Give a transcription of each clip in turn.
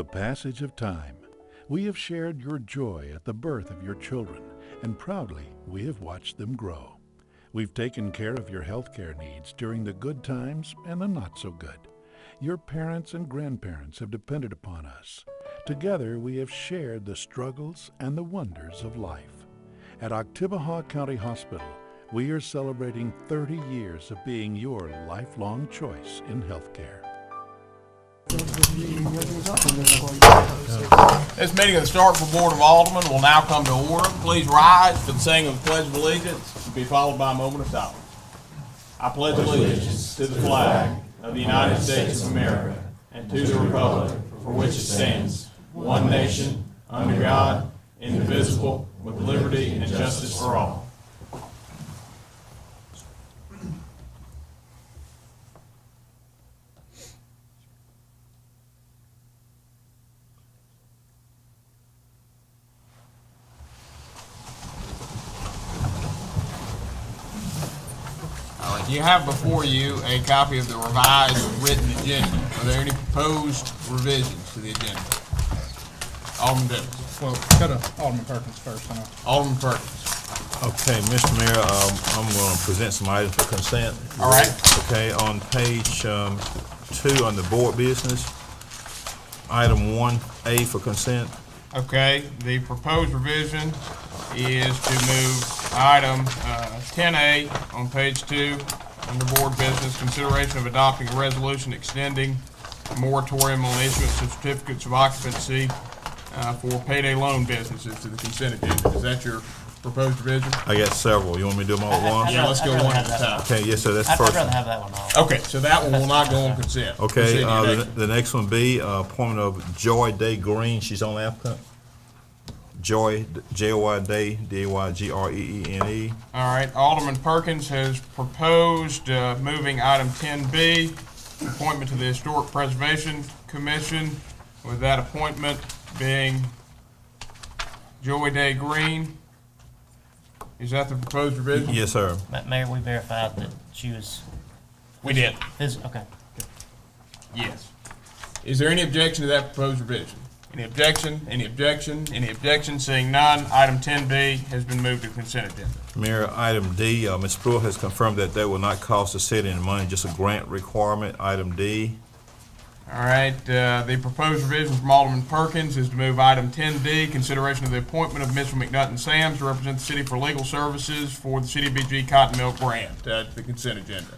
the passage of time, we have shared your joy at the birth of your children, and proudly we have watched them grow. We've taken care of your healthcare needs during the good times and the not so good. Your parents and grandparents have depended upon us. Together we have shared the struggles and the wonders of life. At Oktibbeha County Hospital, we are celebrating 30 years of being your lifelong choice in healthcare. This meeting of the Starkville Board of Aldermen will now come to order. Please rise for the saying of the Pledge of Allegiance to be followed by a moment of silence. I pledge allegiance to the flag of the United States of America and to the republic for which it stands, one nation, under God, indivisible, with liberty and justice for all. You have before you a copy of the revised written agenda. Are there any proposed revisions to the agenda? Alderman Davis. Well, go to Alderman Perkins first. Alderman Perkins. Okay, Mr. Mayor, I'm going to present some items for consent. All right. Okay, on page 2 on the board business, item 1A for consent. Okay, the proposed revision is to move item 10A on page 2 under board business, consideration of adopting a resolution extending a moratorium on issuance of certificates of occupancy for payday loan businesses to the consent agenda. Is that your proposed revision? I got several. You want me to do them all at once? Yeah, let's go one at a time. Okay, yes, sir, that's I'd first. rather have that one off. Okay, so that one will not go on consent. Okay, Proceed to your next the next one B, appointment of Joy Day Green. She's on the applicant. Joy, J-O-Y Day, D-A-Y-G-R-E-E-N-E. All right, Alderman Perkins has proposed moving item 10B, appointment to the Historic Preservation Commission, with that appointment being Joy Day Green. Is that the proposed revision? Yes, sir. Mayor, we verified that she was. We did. Okay. Yes. Is there any objection to that proposed revision? Any objection? Any objection? Any objection? Seeing none, item 10B has been moved to consent agenda. Mayor, item D, Ms. Brewer has confirmed that that will not cost the city any money, just a grant requirement. Item D. All right, the proposed revision from Alderman Perkins is to move item 10D, consideration of the appointment of Mr. McNutt Sams to represent the city for legal services for the City of BG Cotton Mill grant to the consent agenda.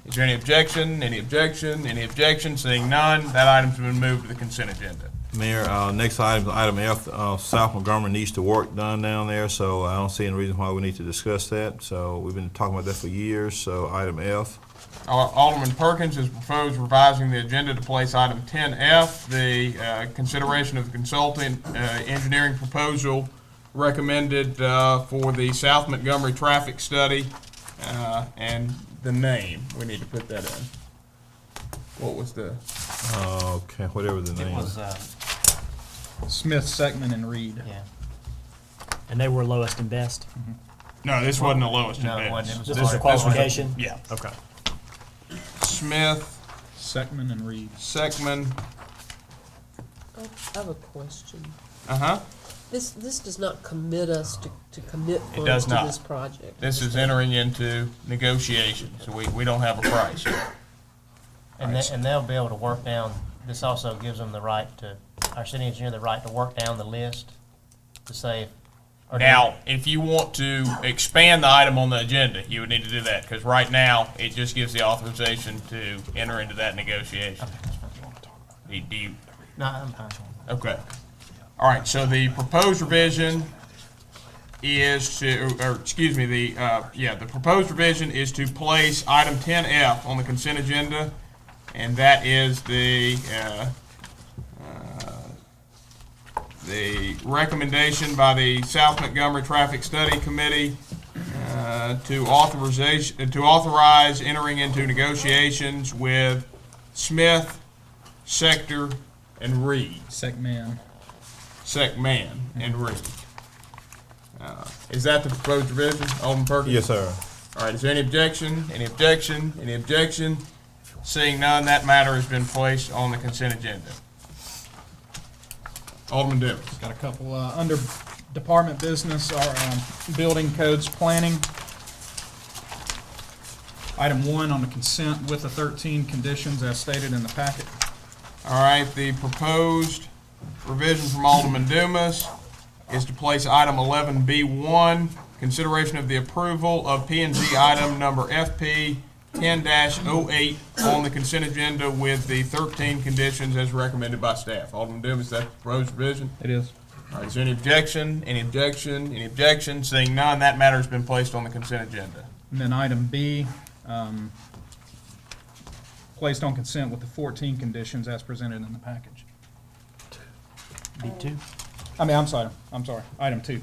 Is there any objection? Any objection? Any objection? Seeing none, that item's been moved to the consent agenda. Mayor, next item, item F, South Montgomery needs to work done down there, so I don't see any reason why we need to discuss that. So we've been talking about that for years, so item F. Alderman Perkins has proposed revising the agenda to place item 10F, the consideration of the consultant engineering proposal recommended for the South Montgomery traffic study, and the name. We need to put that in. What was the? Okay, whatever the name It was, Smith, Seckman, and Reed. yeah. And they were lowest and best? No, this wasn't the lowest No, and it best. wasn't. It was This the was a qualification? Yeah. Okay. Smith, Seckman and Reed. Seckman, I have a question. uh-huh. This does not commit us to commit It does funds to not. this project. This is entering into negotiations, so we don't have a price yet. And they'll be able to work down, this also gives them the right to, our city engineer, the right to work down the list to say. Now, if you want to expand the item on the agenda, you would need to do that, because right now, it just gives the authorization to enter into that negotiation. Do you, No, I'm fine. okay. All right, so the proposed revision is to, or excuse me, the proposed revision is to place item 10F on the consent agenda, and that is the recommendation by the South Montgomery Traffic Study Committee to authorize entering into negotiations with Smith, Sector, and Reed. Seckman. Seckman and Reed. Is that the proposed revision, Alderman Perkins? Yes, sir. All right, is there any objection? Any objection? Any objection? Seeing none, that matter has been placed on the consent agenda. Alderman Dennis. Got a couple, under department business, our, building codes planning. Item 1 on the consent with the 13 conditions as stated in the packet. All right, the proposed revision from Alderman Dumas is to place item 11B1, consideration of the approval of P&Z item number FP 10-08 on the consent agenda with the 13 conditions as recommended by staff. Alderman Dumas, that's the proposed revision. It is. All right, is there any objection? Any objection? Any objection? Seeing none, that matter has been placed on the consent agenda. And then item B, placed on consent with the 14 conditions as presented in the package. B2. I'm sorry, item 2.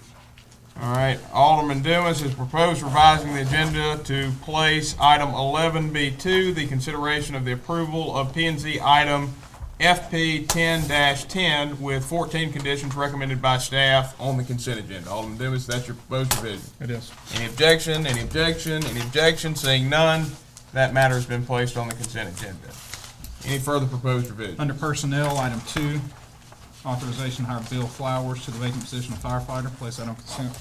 All right, Alderman Dumas has proposed revising the agenda to place item 11B2, the consideration of the approval of P&Z item FP 10-10 with 14 conditions recommended by staff on the consent agenda. Alderman Dumas, that's your proposed revision. It is. Any objection? Any objection? Any objection? Seeing none, that matter has been placed on the consent agenda. Any further proposed revision? Under personnel, item 2, authorization to hire Bill Flowers to the vacant position of firefighter, place that on consent.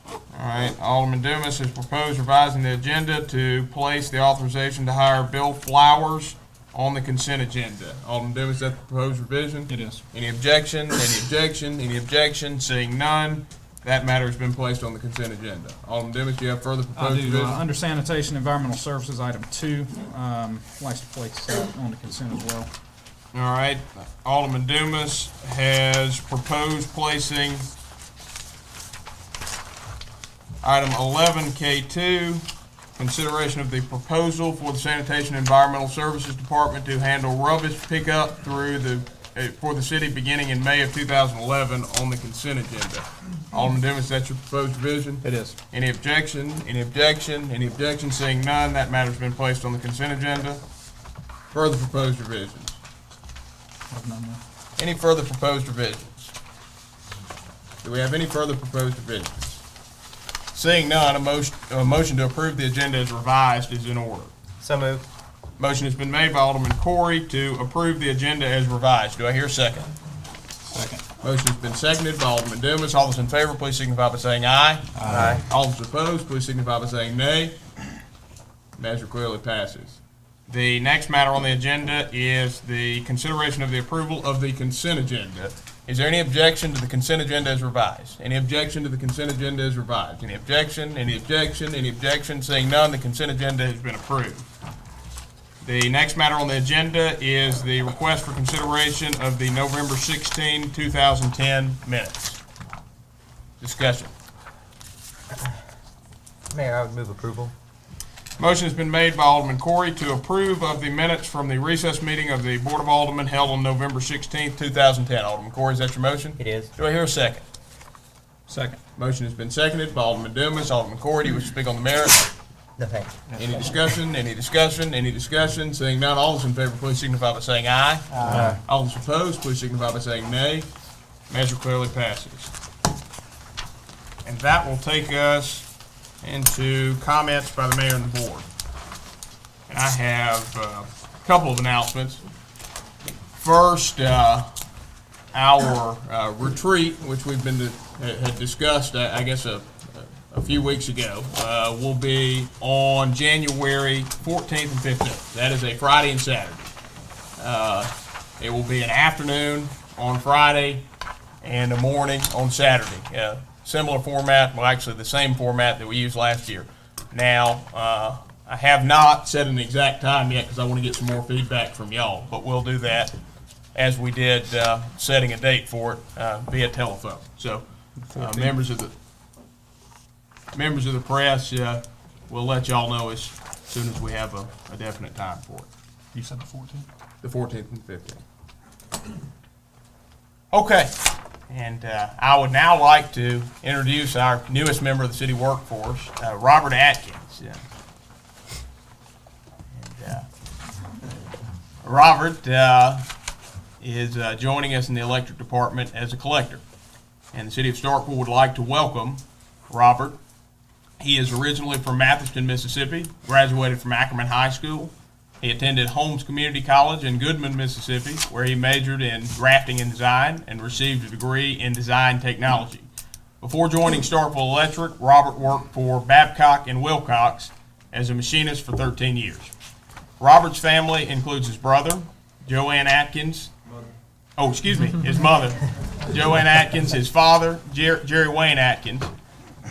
All right, Alderman Dumas has proposed revising the agenda to place the authorization to hire Bill Flowers on the consent agenda. Alderman Dumas, is that the proposed revision? It is. Any objection? Any objection? Any objection? Seeing none, that matter has been placed on the consent agenda. Alderman Dumas, do you have further I proposed do. revision? Under sanitation, environmental services, item 2, likes to place that on the consent as well. All right, Alderman Dumas has proposed placing item 11K2, consideration of the proposal for the Sanitation Environmental Services Department to handle rubbish pickup through for the city beginning in May of 2011 on the consent agenda. Alderman Dumas, that's your proposed revision? It is. Any objection? Any objection? Any objection? Seeing none, that matter's been placed on the consent agenda. Further proposed revisions? Have none more. Any further proposed revisions? Do we have any further proposed revisions? Seeing none, a motion to approve the agenda as revised is in order. So moved. Motion has been made by Alderman Corey to approve the agenda as revised. Do I hear a second? Second. Motion has been seconded by Alderman Dumas. All those in favor, please signify by saying aye. Aye. All those opposed, please signify by saying nay. Measure clearly passes. The next matter on the agenda is the consideration of the approval of the consent agenda. Is there any objection to the consent agenda as revised? Any objection to the consent agenda as revised? Any objection? Any objection? Any objection? Seeing none, the consent agenda has been approved. The next matter on the agenda is the request for consideration of the November 16, 2010 minutes. Discussion. Mayor, I would move approval. Motion has been made by Alderman Corey to approve of the minutes from the recess meeting of the Board of Aldermen held on November 16, 2010. Alderman Corey, is that your motion? It is. Do I hear a second? Second. Motion has been seconded by Alderman Dumas. Alderman Corey, do you wish to speak on the merits? No, thank you. Any discussion? Any discussion? Any discussion? Seeing none, all those in favor, please signify by saying aye. Aye. All those opposed, please signify by saying nay. Measure clearly passes. And that will take us into comments by the mayor and the board. And I have a couple of announcements. First, our retreat, which we've had discussed, I guess, a few weeks ago, will be on January 14th and 15th. That is a Friday and Saturday. It will be an afternoon on Friday and a morning on Saturday. Similar format, well, actually the same format that we used last year. Now, I have not set an exact time yet because I want to get some more feedback from y'all, but we'll do that as we did setting a date for it via telephone. So, members of the press, we'll let y'all know as soon as we have a definite time for it. You said the 14th? The 14th and 15th. Okay, and I would now like to introduce our newest member of the city workforce, Robert Atkins. Robert is joining us in the electric department as a collector. And the city of Starkville would like to welcome Robert. He is originally from Mathiston, Mississippi, graduated from Ackerman High School. He attended Holmes Community College in Goodman, Mississippi, where he majored in drafting and design and received a degree in design technology. Before joining Starkville Electric, Robert worked for Babcock and Wilcox as a machinist for 13 years. Robert's family includes his brother, Joanne Atkins. His mother, Joanne Atkins, his father, Jerry Wayne Atkins.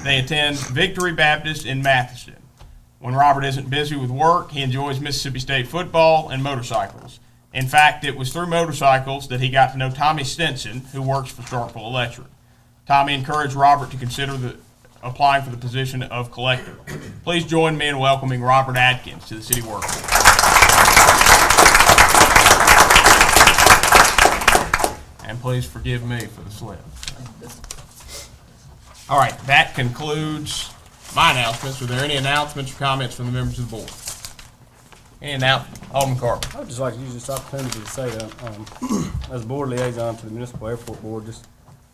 They attend Victory Baptist in Matheson. When Robert isn't busy with work, he enjoys Mississippi State football and motorcycles. In fact, it was through motorcycles that he got to know Tommy Stinson, who works for Starkville Electric. Tommy encouraged Robert to consider applying for the position of collector. Please join me in welcoming Robert Atkins to the city workforce. And please forgive me for the slip. All right, that concludes my announcements. Are there any announcements or comments from the members of the board? Any announcements? Alderman Carter. I would just like to use this opportunity to say that, as board liaison to the Municipal Airport Board, just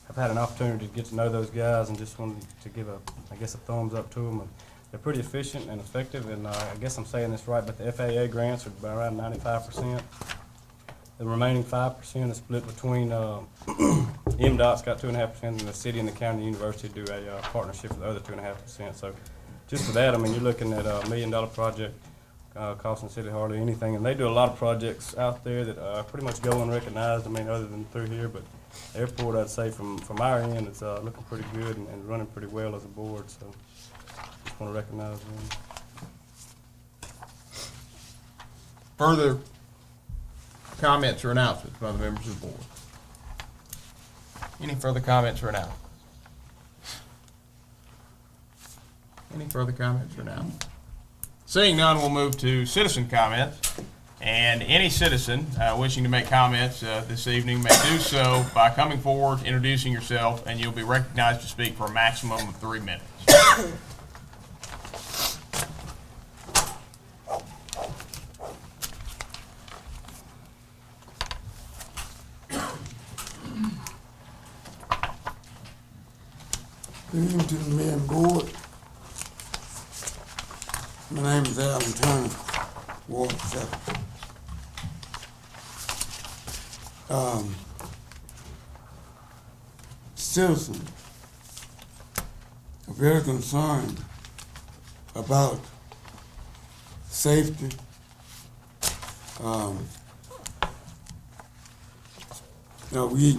I've had an opportunity to get to know those guys and just wanted to give a thumbs up to them. They're pretty efficient and effective, and I guess I'm saying this right, but the FAA grants are around 95%. The remaining 5% is split between MDOT's got 2.5%, and the city and the county university do a partnership with the other 2.5%. So just for that, I mean, you're looking at a $1 million project costing the city hardly anything, and they do a lot of projects out there that pretty much go unrecognized. I mean, other than through here, but the airport, I'd say from our end, it's looking pretty good and running pretty well as a board. So just want to recognize them. Further comments or announcements by the members of the board? Any further comments or announcements? Any further comments or announcements? Seeing none, we'll move to citizen comments. And any citizen wishing to make comments this evening may do so by coming forward, introducing yourself, and you'll be recognized to speak for a maximum of 3 minutes. Good evening to the mayor and board. My name is Alden Turner, Ward 7. Citizens are very concerned about safety, we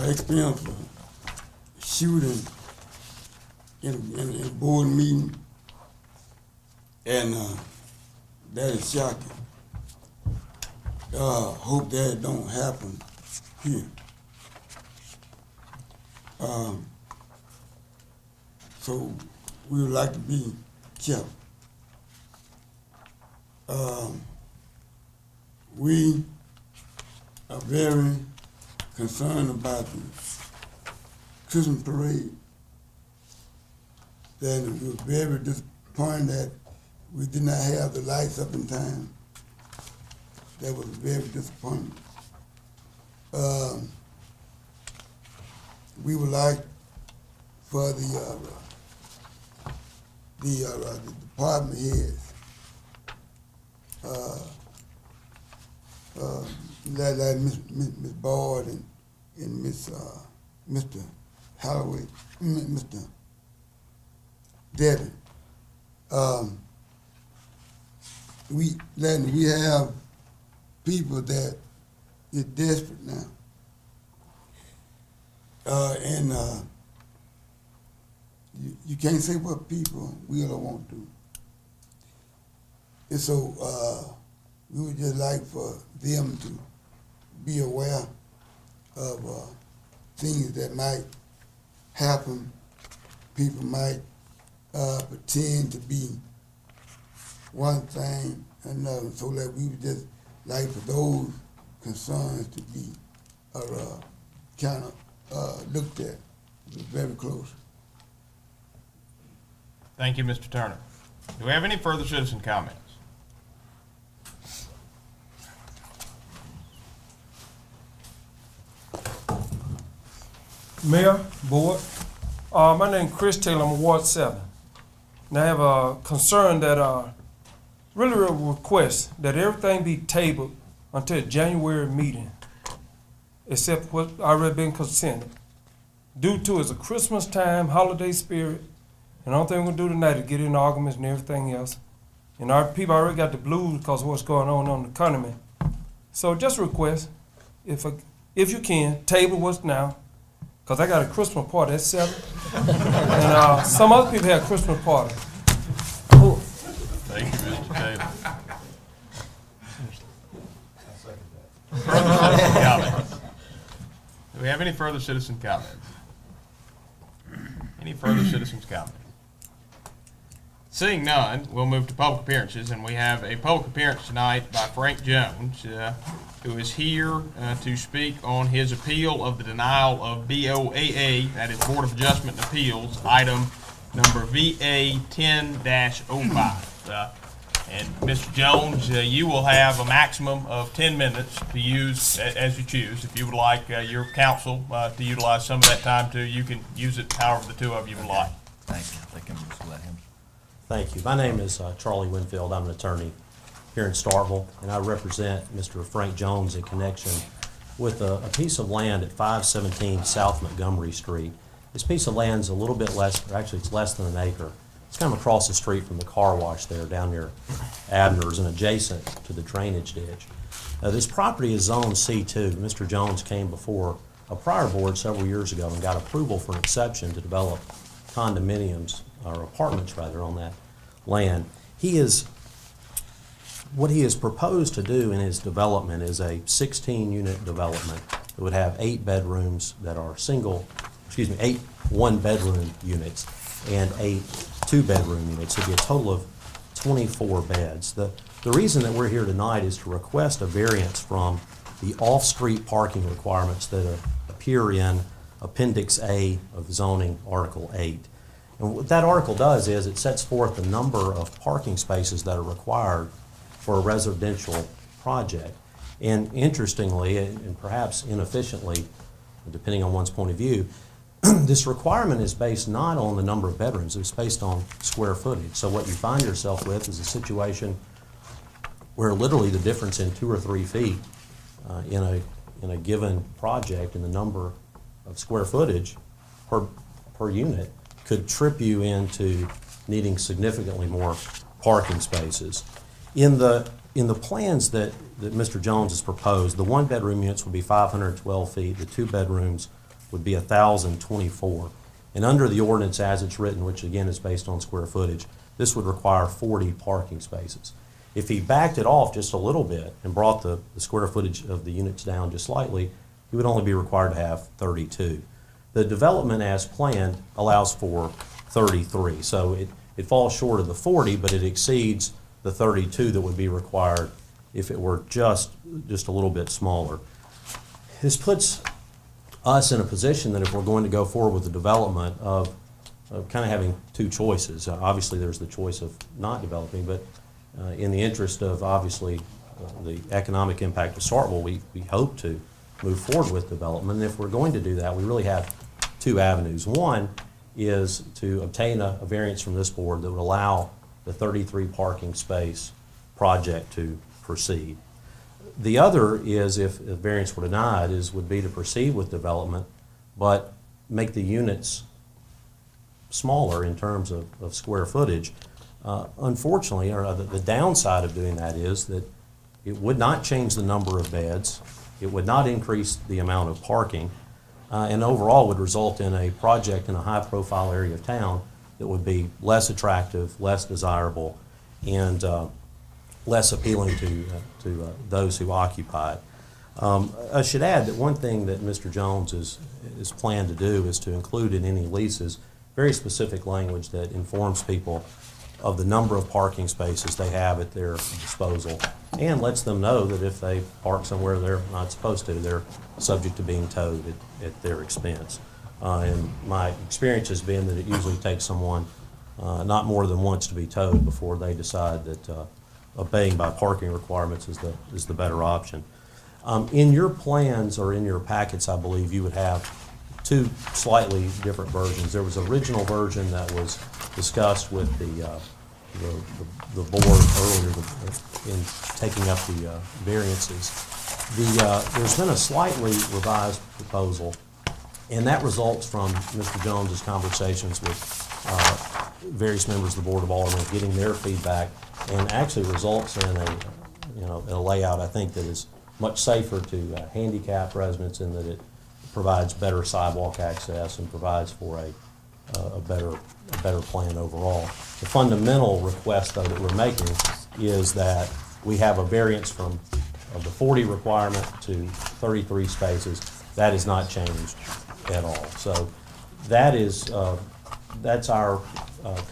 experienced a shooting in a board meeting, and that is shocking. Hope that don't happen here. So we would like to be kept. We are very concerned about the Christmas parade. Then we were very disappointed that we did not have the lights up in time. That was very disappointing. We would like for the department heads, like Miss Bard and Mr. Holloway, Mr. Devin. We have people that is desperate now, and you can't say what people will or won't do. And so we would just like for them to be aware of things that might happen. People might pretend to be one thing or another, so that we would just like for those concerns to be kind of looked at very close. Thank you, Mr. Turner. Do we have any further citizen comments? Mayor, board, my name is Chris Taylor, I'm Ward 7. And I have a concern that really request that everything be tabled until January meeting, except what already been consented. Due to it's a Christmas time, holiday spirit, and the only thing we're gonna do tonight is get in arguments and everything else. And our people already got the blues because of what's going on the economy. So just request, if you can, table what's now, because I got a Christmas party at 7. And some other people have Christmas parties. Thank you, Mr. Taylor. Do we have any further citizen comments? Any further citizens' comments? Seeing none, we'll move to public appearances, and we have a public appearance tonight by Frank Jones, who is here to speak on his appeal of the denial of BOAA, that is Board of Adjustment and Appeals, item number VA 10-05. And Mr. Jones, you will have a maximum of 10 minutes to use as you choose. If you would like your counsel to utilize some of that time too, you can use it however the two of you would like. Thank you. I think I'm just let him. Thank you. My name is Charlie Winfield. I'm an attorney here in Starkville, and I represent Mr. Frank Jones in connection with a piece of land at 517 South Montgomery Street. This piece of land is a little bit less, or actually it's less than an acre. It's kind of across the street from the car wash there down near Abner's and adjacent to the drainage ditch. This property is zoned C2. Mr. Jones came before a prior board several years ago and got approval for an exception to develop condominiums, or apartments rather, on that land. What he has proposed to do in his development is a 16-unit development that would have 8 bedrooms that are 8 one-bedroom units and 8 two-bedroom units. It'd be a total of 24 beds. The reason that we're here tonight is to request a variance from the off-street parking requirements that appear in Appendix A of zoning Article 8. And what that article does is it sets forth the number of parking spaces that are required for a residential project. And interestingly, and perhaps inefficiently, depending on one's point of view, this requirement is based not on the number of bedrooms, it's based on square footage. So what you find yourself with is a situation where literally the difference in 2 or 3 feet in a given project in the number of square footage per unit could trip you into needing significantly more parking spaces. In the plans that Mr. Jones has proposed, the 1-bedroom units would be 512 feet, the 2 bedrooms would be 1,024. And under the ordinance as it's written, which again is based on square footage, this would require 40 parking spaces. If he backed it off just a little bit and brought the square footage of the units down just slightly, he would only be required to have 32. The development as planned allows for 33, so it falls short of the 40, but it exceeds the 32 that would be required if it were just a little bit smaller. This puts us in a position that if we're going to go forward with the development of kind of having 2 choices. Obviously there's the choice of not developing, but in the interest of obviously the economic impact of Starkville, we hope to move forward with development. And if we're going to do that, we really have 2 avenues. One is to obtain a variance from this board that would allow the 33 parking space project to proceed. The other is, if a variance were denied, would be to proceed with development, but make the units smaller in terms of square footage. Unfortunately, or the downside of doing that is that it would not change the number of beds, it would not increase the amount of parking, and overall would result in a project in a high-profile area of town that would be less attractive, less desirable, and less appealing to those who occupy it. I should add that one thing that Mr. Jones is planned to do is to include in any leases very specific language that informs people of the number of parking spaces they have at their disposal and lets them know that if they park somewhere they're not supposed to, they're subject to being towed at their expense. And my experience has been that it usually takes someone not more than once to be towed before they decide that obeying by parking requirements is the better option. In your plans or in your packets, I believe you would have 2 slightly different versions. There was an original version that was discussed with the the board earlier in taking up the variances. There's been a slightly revised proposal, and that results from Mr. Jones's conversations with various members of the Board of Aldermen, getting their feedback, and actually results in a layout, I think, that is much safer to handicap residents, in that it provides better sidewalk access and provides for a better plan overall. The fundamental request, though, that we're making is that we have a variance from the 40 requirement to 33 spaces. That is not changed at all. So that is, that's our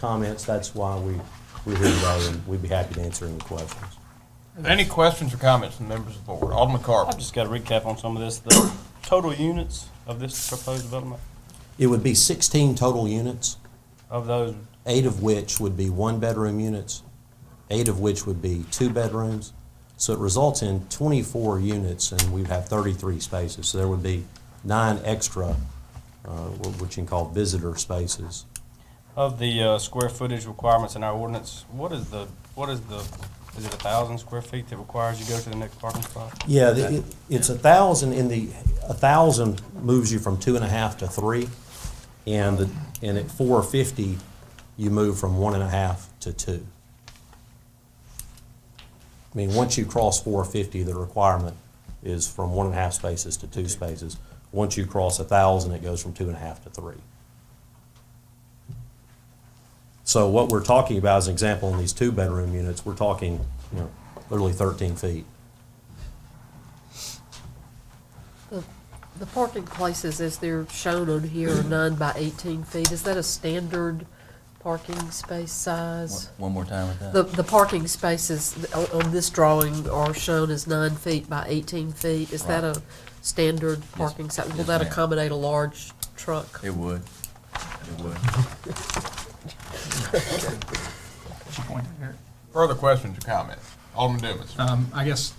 comments. That's why we're here today, and we'd be happy to answer any questions. Are there any questions or comments from members of the board? Alderman Carver. I've just got a recap on some of this. The total units of this proposed development, It would be 16 total units, of those, 8 of which would be one-bedroom units, 8 of which would be 2 bedrooms. So it results in 24 units, and we'd have 33 spaces. So there would be 9 extra, what you can call visitor spaces. of the square footage requirements in our ordinance, is it 1,000 square feet that requires you go to the next parking spot? Yeah, it's 1,000 1,000 moves you from 2.5 to 3, and at 450, you move from 1.5 to 2. I mean, once you cross 450, the requirement is from 1.5 spaces to 2 spaces. Once you cross 1,000, it goes from 2.5 to 3. So what we're talking about, as an example, in these 2-bedroom units, we're talking, literally 13 feet. The parking places, as they're shown on here, are 9 by 18 feet. Is that a standard parking space size? One more time with that? The parking spaces on this drawing are shown as 9 feet by 18 feet. Is that a standard parking size? Will Yes, that ma'am. accommodate a large truck? It would. It would. Further questions or comments? Alderman Dumas. I guess,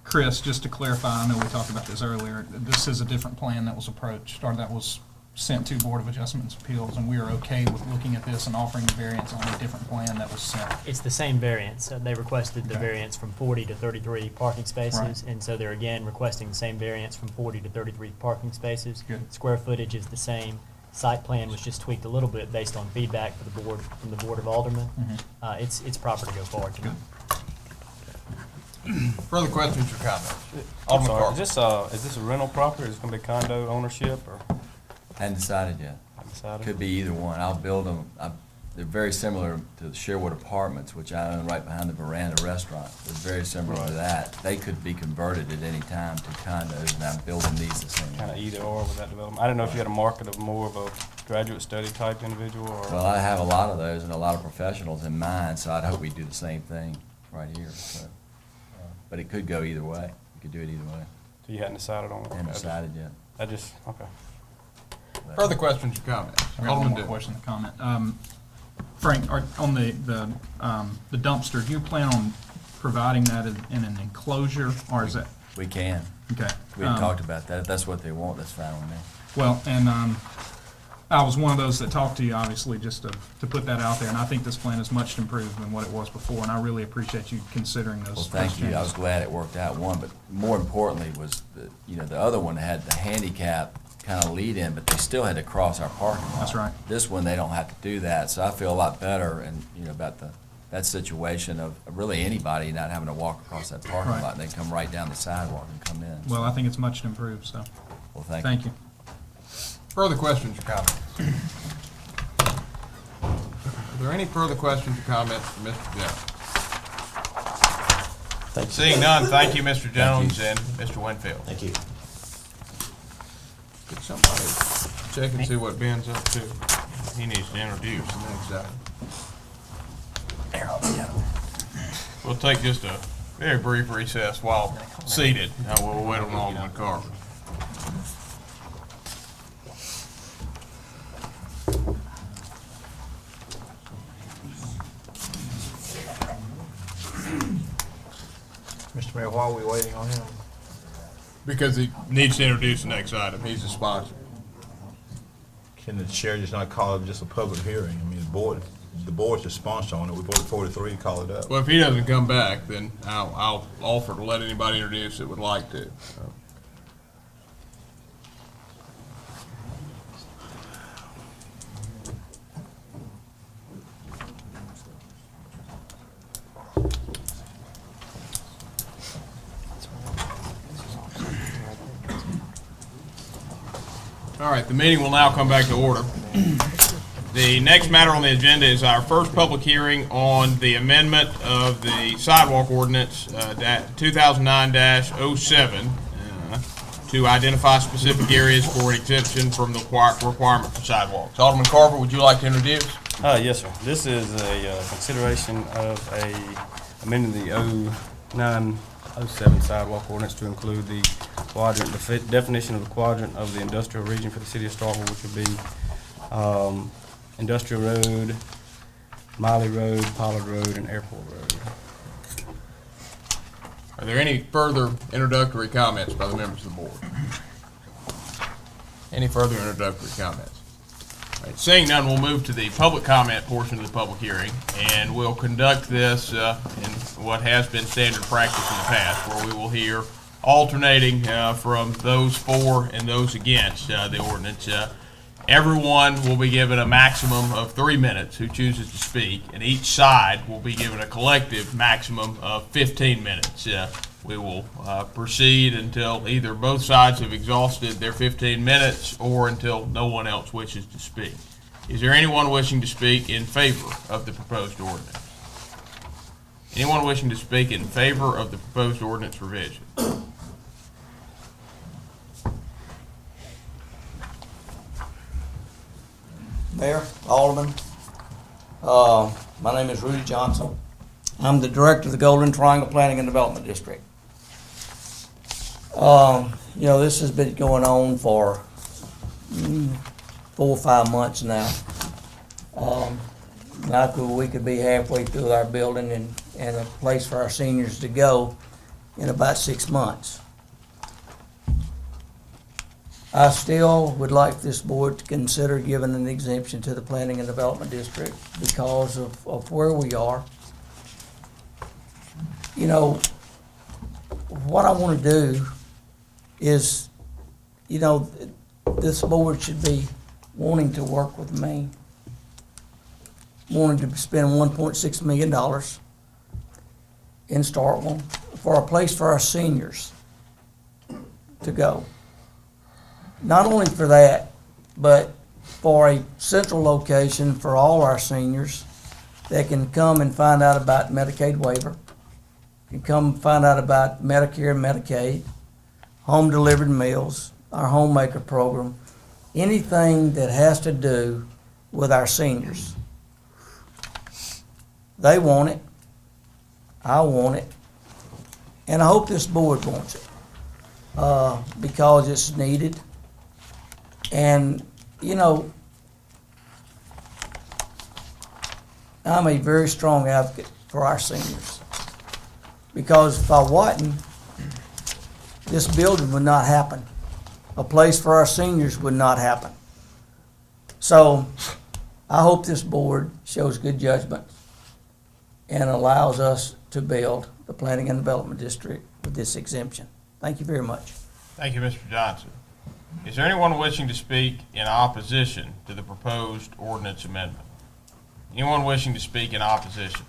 Chris, just to clarify, I know we talked about this earlier, this is a different plan that was approached, or that was sent to Board of Adjustments Appeals, and we are okay with looking at this and offering the variance on a different plan that was sent. It's the same variance. They requested the Okay. variance from 40 to 33 parking spaces, Right. and so they're again requesting the same variance from 40 to 33 parking spaces. Good. Square footage is the same. Site plan was just tweaked a little bit based on feedback from the Board of Aldermen. Mhm. It's proper to go forward tonight. Further questions or comments? I'm Alderman sorry, Carver. is this a rental property, or is it gonna be condo ownership, or Hadn't decided yet. undecided? Could be either one. I'll build them. They're very similar to the Sherwood Apartments, which I own right behind the Veranda Restaurant. They're very similar to that. They could be converted at any time to condos, and I'm building these the same Kind of way. either or with that development? I didn't know if you had a market of more of a graduate study type individual, or? Well, I have a lot of those and a lot of professionals in mind, so I'd hope we do the same thing right here. So, but it could go either way. You could do it either way. So you hadn't decided on it? Haven't decided yet. Okay. Further questions or comments? I got one Alderman more Dumas. question to comment. Frank, on the dumpster, do you plan on providing that in an enclosure, or is that, We can. okay? We had talked about that. If that's what they want, that's fine with me. Well, and I was one of those that talked to you, obviously, just to put that out there, and I think this plan is much improved than what it was before, and I really appreciate you considering those Well, those thank you. I was changes. glad it worked out one, but more importantly was the other one had the handicap kind of lead in, but they still had to cross our parking lot. That's right. This one, they don't have to do that, so I feel a lot better and, about that situation of really anybody not having to walk across that parking Right. lot. They come right down the sidewalk and come in. Well, I think it's much improved, so, Well, thank you. thank you. Further questions or comments? Are there any further questions or comments for Mr. Jones? Thank you. Seeing none, thank you, Mr. Jones and Mr. Winfield. Thank you. Could somebody check and see what Ben's up to? He needs to introduce the next item. We'll take just a very brief recess while seated. Now we'll wait on Alderman Carver. Mr. Mayor, why are we waiting on him? Because he needs to introduce the next item. He's the sponsor. Can the chair just not call it just a public hearing? I mean, the board the board's response on it. We voted 4-3 to call it up. Well, if he doesn't come back, then I'll offer to let anybody introduce that would like to. All right, the meeting will now come back to order. The next matter on the agenda is our first public hearing on the amendment of the sidewalk ordinance 2009-07 to identify specific areas for an exemption from the requirement for sidewalks. Alderman Carver, would you like to introduce? Yes, sir. This is a consideration of amending the 09-07 sidewalk ordinance to include the quadrant, the definition of the quadrant of the industrial region for the city of Starkville, which would be Industrial Road, Miley Road, Pollard Road, and Airport Road. Are there any further introductory comments by the members of the board? Any further introductory comments? All right, seeing none, we'll move to the public comment portion of the public hearing, and we'll conduct this in what has been standard practice in the past, where we will hear alternating from those for and those against the ordinance. Everyone will be given a maximum of 3 minutes who chooses to speak, and each side will be given a collective maximum of 15 minutes. We will proceed until either both sides have exhausted their 15 minutes or until no one else wishes to speak. Is there anyone wishing to speak in favor of the proposed ordinance? Anyone wishing to speak in favor of the proposed ordinance revision? Mayor, Alderman, my name is Rudy Johnson. I'm the director of the Golden Triangle Planning and Development District. This has been going on for 4 or 5 months now. We could be halfway through our building and a place for our seniors to go in about 6 months. I still would like this board to consider giving an exemption to the Planning and Development District because of where we are. What I want to do is, this board should be wanting to work with me, wanting to spend $1.6 million in Starkville for a place for our seniors to go. Not only for that, but for a central location for all our seniors that can come and find out about Medicaid waiver, can come find out about Medicare and Medicaid, home delivered meals, our homemaker program, anything that has to do with our seniors. They want it, I want it, and I hope this board wants it because it's needed. And, I'm a very strong advocate for our seniors. Because if I wasn't, this building would not happen. A place for our seniors would not happen. So, I hope this board shows good judgment and allows us to build the Planning and Development District with this exemption. Thank you very much. Thank you, Mr. Johnson. Is there anyone wishing to speak in opposition to the proposed ordinance amendment? Anyone wishing to speak in opposition?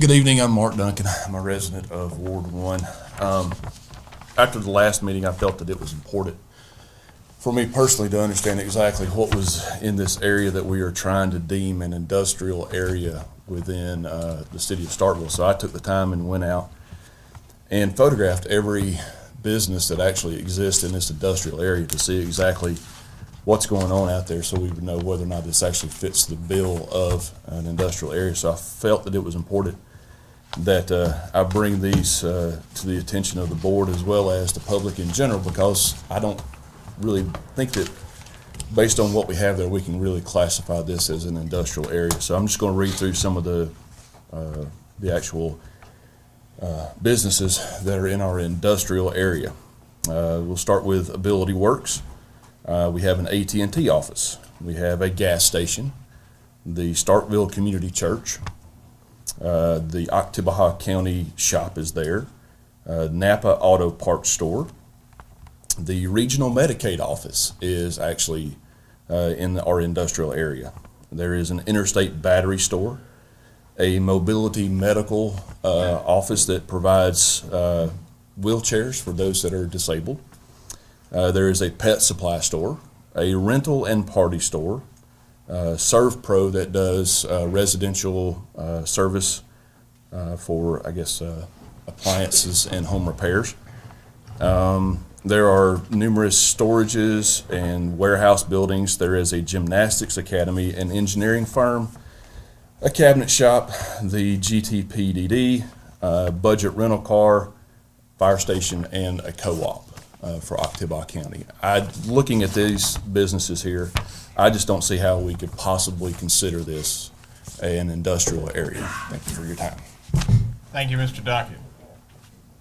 Good evening, I'm Mark Duncan. I'm a resident of Ward 1. After the last meeting, I felt that it was important for me personally to understand exactly what was in this area that we are trying to deem an industrial area within the city of Starkville. So I took the time and went out and photographed every business that actually exists in this industrial area to see exactly what's going on out there so we would know whether or not this actually fits the bill of an industrial area. So I felt that it was important that I bring these to the attention of the board as well as the public in general, because I don't really think that based on what we have there, we can really classify this as an industrial area. So I'm just going to read through some of the actual businesses that are in our industrial area. We'll start with Ability Works. We have an AT&T office. We have a gas station, the Starkville Community Church, the Oktibbeha County shop is there, Napa Auto Parts Store. The Regional Medicaid office is actually in our industrial area. There is an Interstate Battery Store, a mobility medical office that provides wheelchairs for those that are disabled. There is a pet supply store, a rental and party store, ServPro that does residential service for, I guess, appliances and home repairs. There are numerous storages and warehouse buildings. There is a gymnastics academy, an engineering firm, a cabinet shop, the GTPDD, budget rental car, fire station, and a co-op for Oktibbeha County. Looking at these businesses here, I just don't see how we could possibly consider this an industrial area. Thank you for your time. Thank you, Mr. Duncan.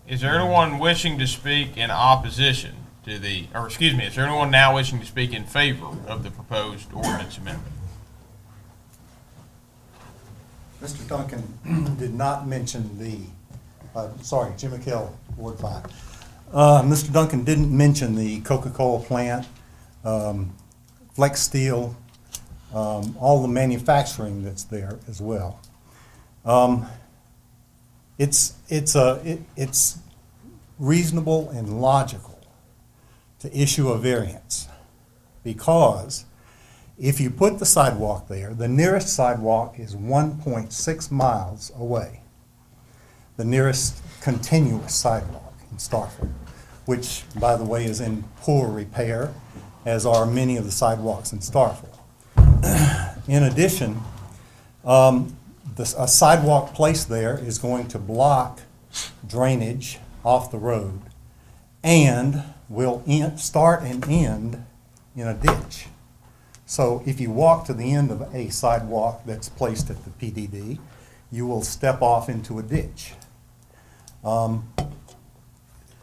Is there anyone wishing to speak in opposition to the, or excuse me, is there anyone now wishing to speak in favor of the proposed ordinance amendment? Mr. Duncan did not mention the, Jim McKell, Ward 5. Mr. Duncan didn't mention the Coca-Cola plant, Flex Steel, all the manufacturing that's there as well. It's reasonable and logical to issue a variance, because if you put the sidewalk there, the nearest sidewalk is 1.6 miles away. The nearest continuous sidewalk in Starkville, which, by the way, is in poor repair, as are many of the sidewalks in Starkville. In addition, a sidewalk placed there is going to block drainage off the road and will start and end in a ditch. So if you walk to the end of a sidewalk that's placed at the PDD, you will step off into a ditch.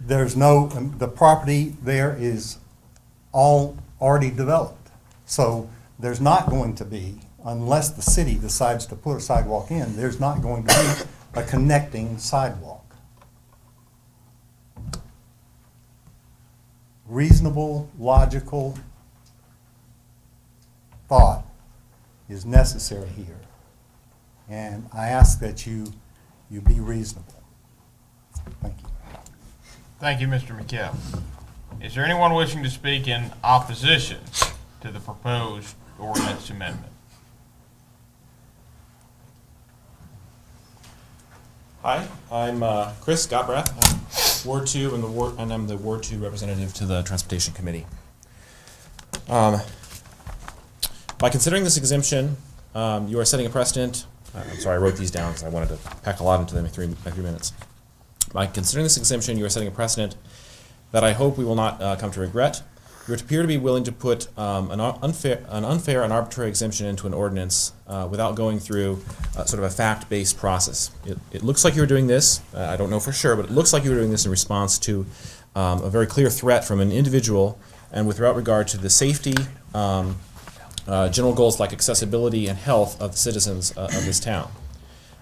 The property there is all already developed. So there's not going to be, unless the city decides to put a sidewalk in, there's not going to be a connecting sidewalk. Reasonable, logical thought is necessary here. And I ask that you be reasonable. Thank you. Thank you, Mr. McKell. Is there anyone wishing to speak in opposition to the proposed ordinance amendment? Hi, I'm Chris Gottbrath. I'm Ward 2, and I'm the Ward 2 representative to the Transportation Committee. By considering this exemption, you are setting a precedent. I'm sorry, I wrote these down because I wanted to pack a lot into them in 3 minutes. By considering this exemption, you are setting a precedent that I hope we will not come to regret. You appear to be willing to put an unfair and arbitrary exemption into an ordinance without going through sort of a fact-based process. It looks like you're doing this, I don't know for sure, but it looks like you're doing this in response to a very clear threat from an individual and without regard to the safety, general goals like accessibility and health of the citizens of this town.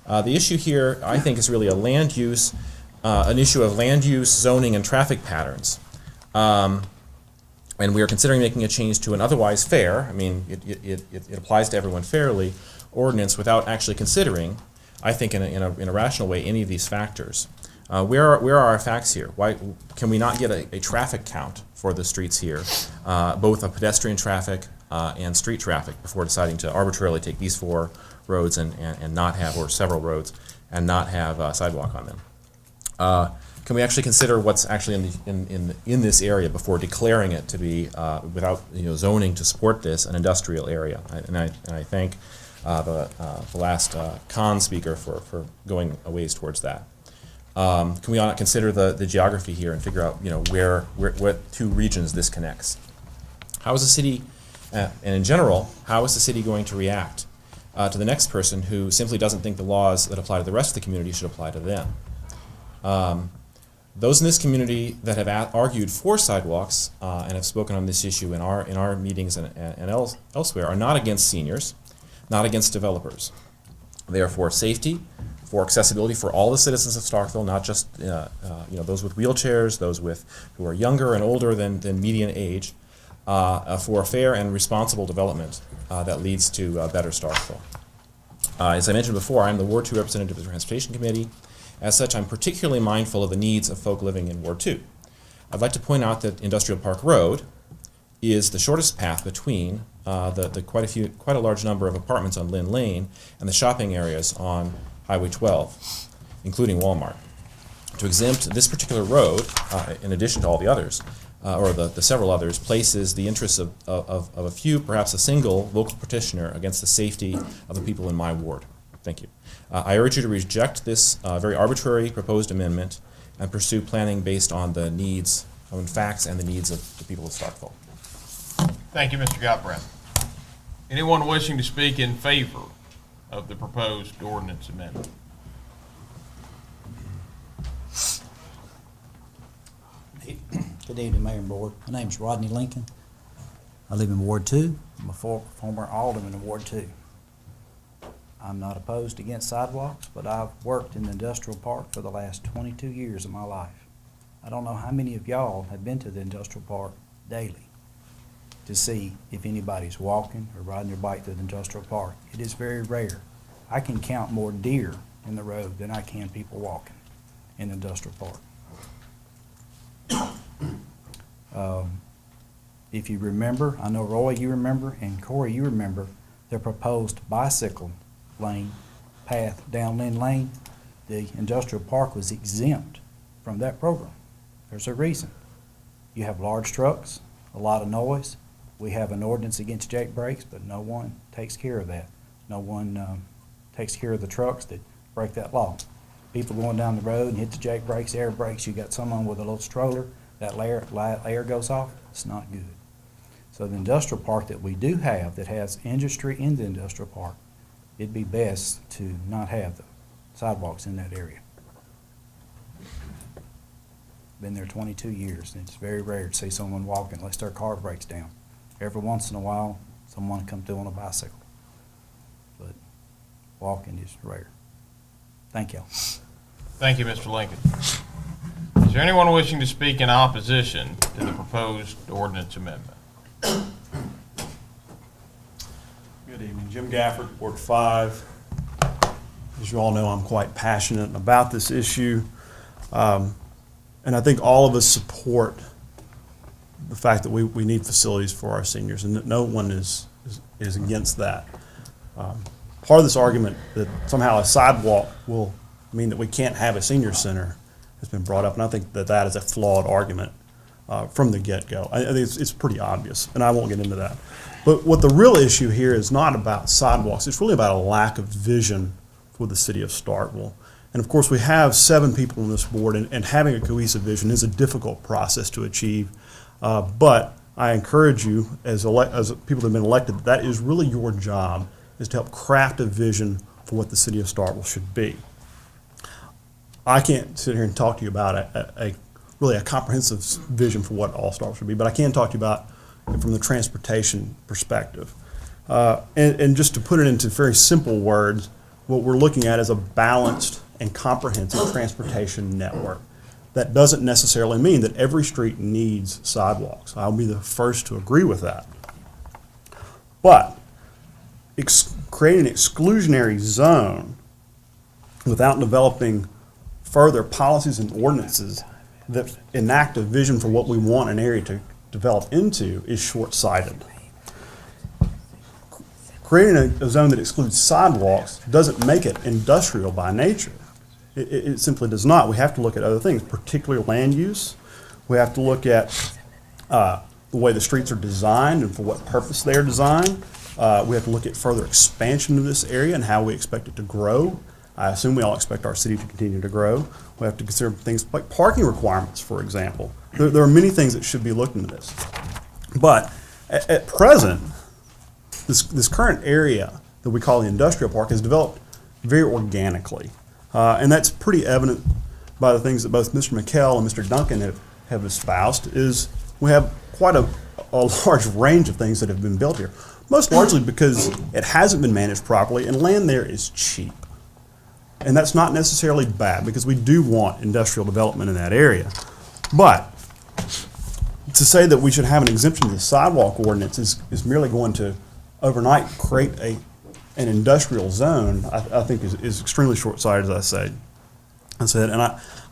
The issue here, I think, is really an issue of land use, zoning, and traffic patterns. And we are considering making a change to an otherwise fair, I mean, it applies to everyone fairly, ordinance without actually considering, I think in a rational way, any of these factors. Where are our facts here? Why can we not get a traffic count for the streets here, both of pedestrian traffic and street traffic, before deciding to arbitrarily take these 4 roads and not have, or several roads, and not have a sidewalk on them? Can we actually consider what's actually in this area before declaring it to be, without zoning to support this, an industrial area? And I thank the last con speaker for going a ways towards that. Can we not consider the geography here and figure out what 2 regions this connects? How is the city, and in general, how is the city going to react to the next person who simply doesn't think the laws that apply to the rest of the community should apply to them? Those in this community that have argued for sidewalks and have spoken on this issue in our meetings and elsewhere are not against seniors, not against developers. They are for safety, for accessibility for all the citizens of Starkville, not just those with wheelchairs, those who are younger and older than median age, for a fair and responsible development that leads to better Starkville. As I mentioned before, I'm the Ward 2 representative of the Transportation Committee. As such, I'm particularly mindful of the needs of folk living in Ward 2. I'd like to point out that Industrial Park Road is the shortest path between quite a large number of apartments on Lynn Lane and the shopping areas on Highway 12, including Walmart. To exempt this particular road, in addition to all the others, or the several others, places the interests of a few, perhaps a single, local petitioner against the safety of the people in my ward. Thank you. I urge you to reject this very arbitrary proposed amendment and pursue planning based on the needs, on facts and the needs of the people of Starkville. Thank you, Mr. Gottbreath. Anyone wishing to speak in favor of the proposed ordinance amendment? Good evening, Mayor and Board. My name is Rodney Lincoln. I live in Ward 2. I'm a former alderman in Ward 2. I'm not opposed against sidewalks, but I've worked in the industrial park for the last 22 years of my life. I don't know how many of y'all have been to the industrial park daily to see if anybody's walking or riding their bike through the industrial park. It is very rare. I can count more deer in the road than I can people walking in the industrial park. If you remember, I know Roy, you remember, and Corey, you remember, the proposed bicycle lane path down Lynn Lane. The industrial park was exempt from that program. There's a reason. You have large trucks, a lot of noise. We have an ordinance against jake brakes, but no one takes care of that. No one takes care of the trucks that break that law. People going down the road and hit the jake brakes, air brakes. You got someone with a little stroller, that air goes off. It's not good. So the industrial park that we do have that has industry in the industrial park, it'd be best to not have the sidewalks in that area. Been there 22 years, and it's very rare to see someone walking unless their car breaks down. Every once in a while, someone come through on a bicycle, but walking is rare. Thank y'all. Thank you, Mr. Lincoln. Is there anyone wishing to speak in opposition to the proposed ordinance amendment? Good evening, Jim Gafford, Ward 5. As you all know, I'm quite passionate about this issue, and I think all of us support the fact that we need facilities for our seniors, and that no one is against that. Part of this argument that somehow a sidewalk will mean that we can't have a senior center has been brought up, and I think that is a flawed argument from the get-go. I think it's pretty obvious, and I won't get into that. But what the real issue here is not about sidewalks. It's really about a lack of vision for the city of Starkville. And of course, we have 7 people on this board, and having a cohesive vision is a difficult process to achieve. But I encourage you, as people that have been elected, that is really your job, is to help craft a vision for what the city of Starkville should be. I can't sit here and talk to you about really a comprehensive vision for what all Starkville should be, but I can talk to you about it from the transportation perspective. And just to put it into very simple words, what we're looking at is a balanced and comprehensive transportation network. That doesn't necessarily mean that every street needs sidewalks. I'll be the first to agree with that. But creating an exclusionary zone without developing further policies and ordinances that enact a vision for what we want an area to develop into is short-sighted. Creating a zone that excludes sidewalks doesn't make it industrial by nature. It simply does not. We have to look at other things, particularly land use. We have to look at the way the streets are designed and for what purpose they are designed. We have to look at further expansion of this area and how we expect it to grow. I assume we all expect our city to continue to grow. We have to consider things like parking requirements, for example. There are many things that should be looked into this. But at present, this current area that we call the industrial park is developed very organically. And that's pretty evident by the things that both Mr. McKell and Mr. Duncan have espoused is we have quite a large range of things that have been built here, most largely because it hasn't been managed properly, and land there is cheap. And that's not necessarily bad, because we do want industrial development in that area. But to say that we should have an exemption to the sidewalk ordinance is merely going to overnight create an industrial zone, I think is extremely short-sighted, as I said. And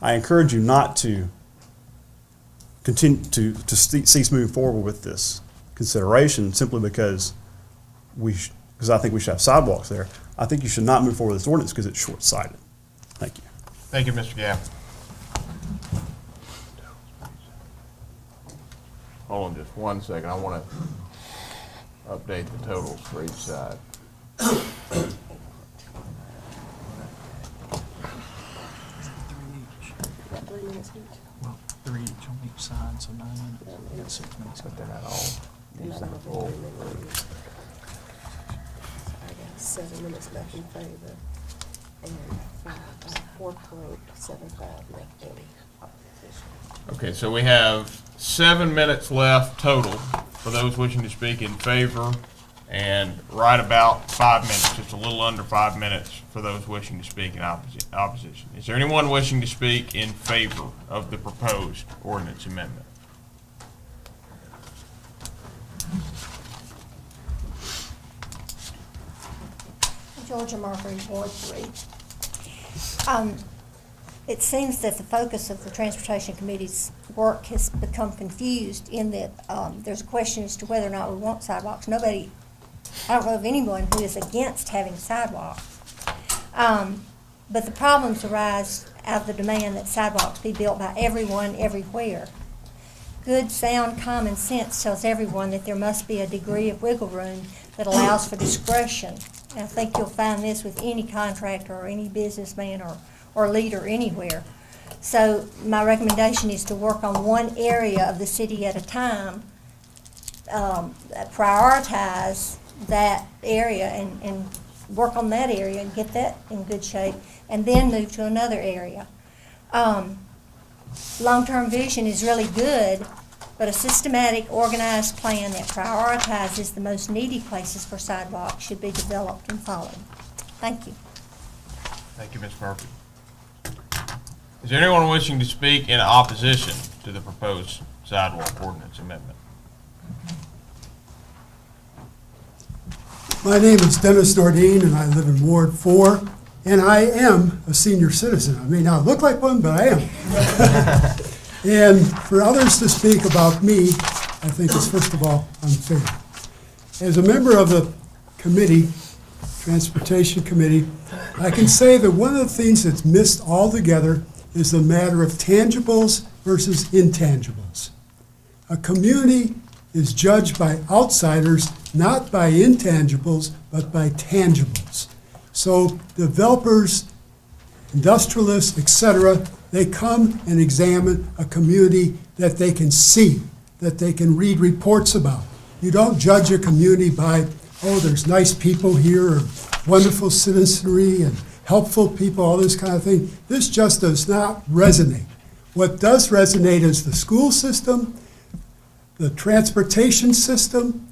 I encourage you not to continue to cease moving forward with this consideration simply because I think we should have sidewalks there. I think you should not move forward with this ordinance because it's short-sighted. Thank you. Thank you, Mr. Gafford. Hold on just 1 second. I want to update the totals for each side. 3 minutes each. Well, 3 each on each side, so 9 minutes. We got 6 minutes. But they're not all using the full 3 minutes. I got 7 minutes left in favor and 4.75 left in opposition. Okay, so we have 7 minutes left total for those wishing to speak in favor, and right about 5 minutes, just a little under 5 minutes for those wishing to speak in opposition. Is there anyone wishing to speak in favor of the proposed ordinance amendment? Georgia Marbury, Ward 3. It seems that the focus of the Transportation Committee's work has become confused in that there's a question as to whether or not we want sidewalks. I don't know of anyone who is against having sidewalks. But the problems arise out of the demand that sidewalks be built by everyone, everywhere. Good, sound, common sense tells everyone that there must be a degree of wiggle room that allows for discretion. And I think you'll find this with any contractor or any businessman or leader anywhere. So my recommendation is to work on one area of the city at a time, prioritize that area and work on that area and get that in good shape, and then move to another area. Long-term vision is really good, but a systematic, organized plan that prioritizes the most needy places for sidewalks should be developed and followed. Thank you. Thank you, Ms. Murphy. Is there anyone wishing to speak in opposition to the proposed sidewalk ordinance amendment? My name is Dennis Nordine, and I live in Ward 4, and I am a senior citizen. I may not look like one, but I am. And for others to speak about me, I think is, first of all, unfair. As a member of the committee, Transportation Committee, I can say that one of the things that's missed altogether is the matter of tangibles versus intangibles. A community is judged by outsiders, not by intangibles, but by tangibles. So developers, industrialists, etc., they come and examine a community that they can see, that they can read reports about. You don't judge a community by, oh, there's nice people here, or wonderful citizenry and helpful people, all this kind of thing. This just does not resonate. What does resonate is the school system, the transportation system,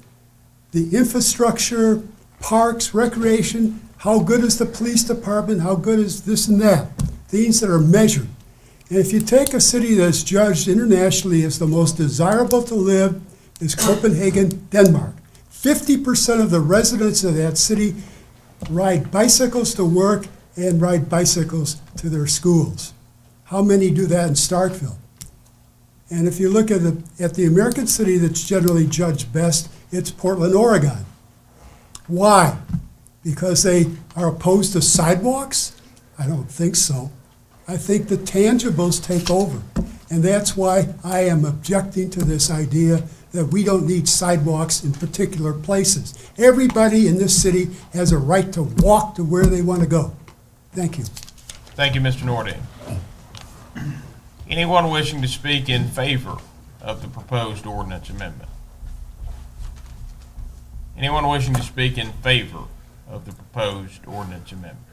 the infrastructure, parks, recreation, how good is the police department, how good is this and that, things that are measured. And if you take a city that's judged internationally as the most desirable to live is Copenhagen, Denmark. 50% of the residents of that city ride bicycles to work and ride bicycles to their schools. How many do that in Starkville? And if you look at the American city that's generally judged best, it's Portland, Oregon. Why? Because they are opposed to sidewalks? I don't think so. I think the tangibles take over. And that's why I am objecting to this idea that we don't need sidewalks in particular places. Everybody in this city has a right to walk to where they want to go. Thank you. Thank you, Mr. Nordine. Anyone wishing to speak in favor of the proposed ordinance amendment? Anyone wishing to speak in favor of the proposed ordinance amendment?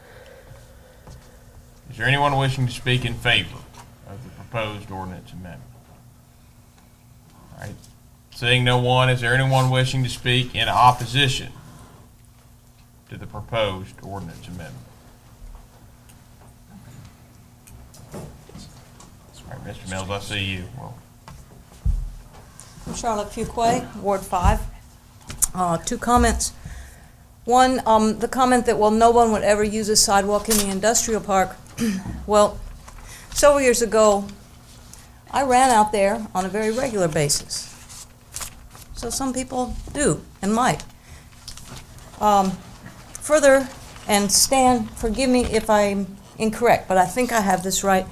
Is there anyone wishing to speak in favor of the proposed ordinance amendment? All right. Seeing no one, is there anyone wishing to speak in opposition to the proposed ordinance amendment? All right, Mr. Mills, I see you. Well, I'm Charlotte Fuquay, Ward 5. Two comments. One, the comment that, well, no one would ever use a sidewalk in the industrial park. Well, several years ago, I ran out there on a very regular basis. So some people do and might. Further, and Stan, forgive me if I'm incorrect, but I think I have this right,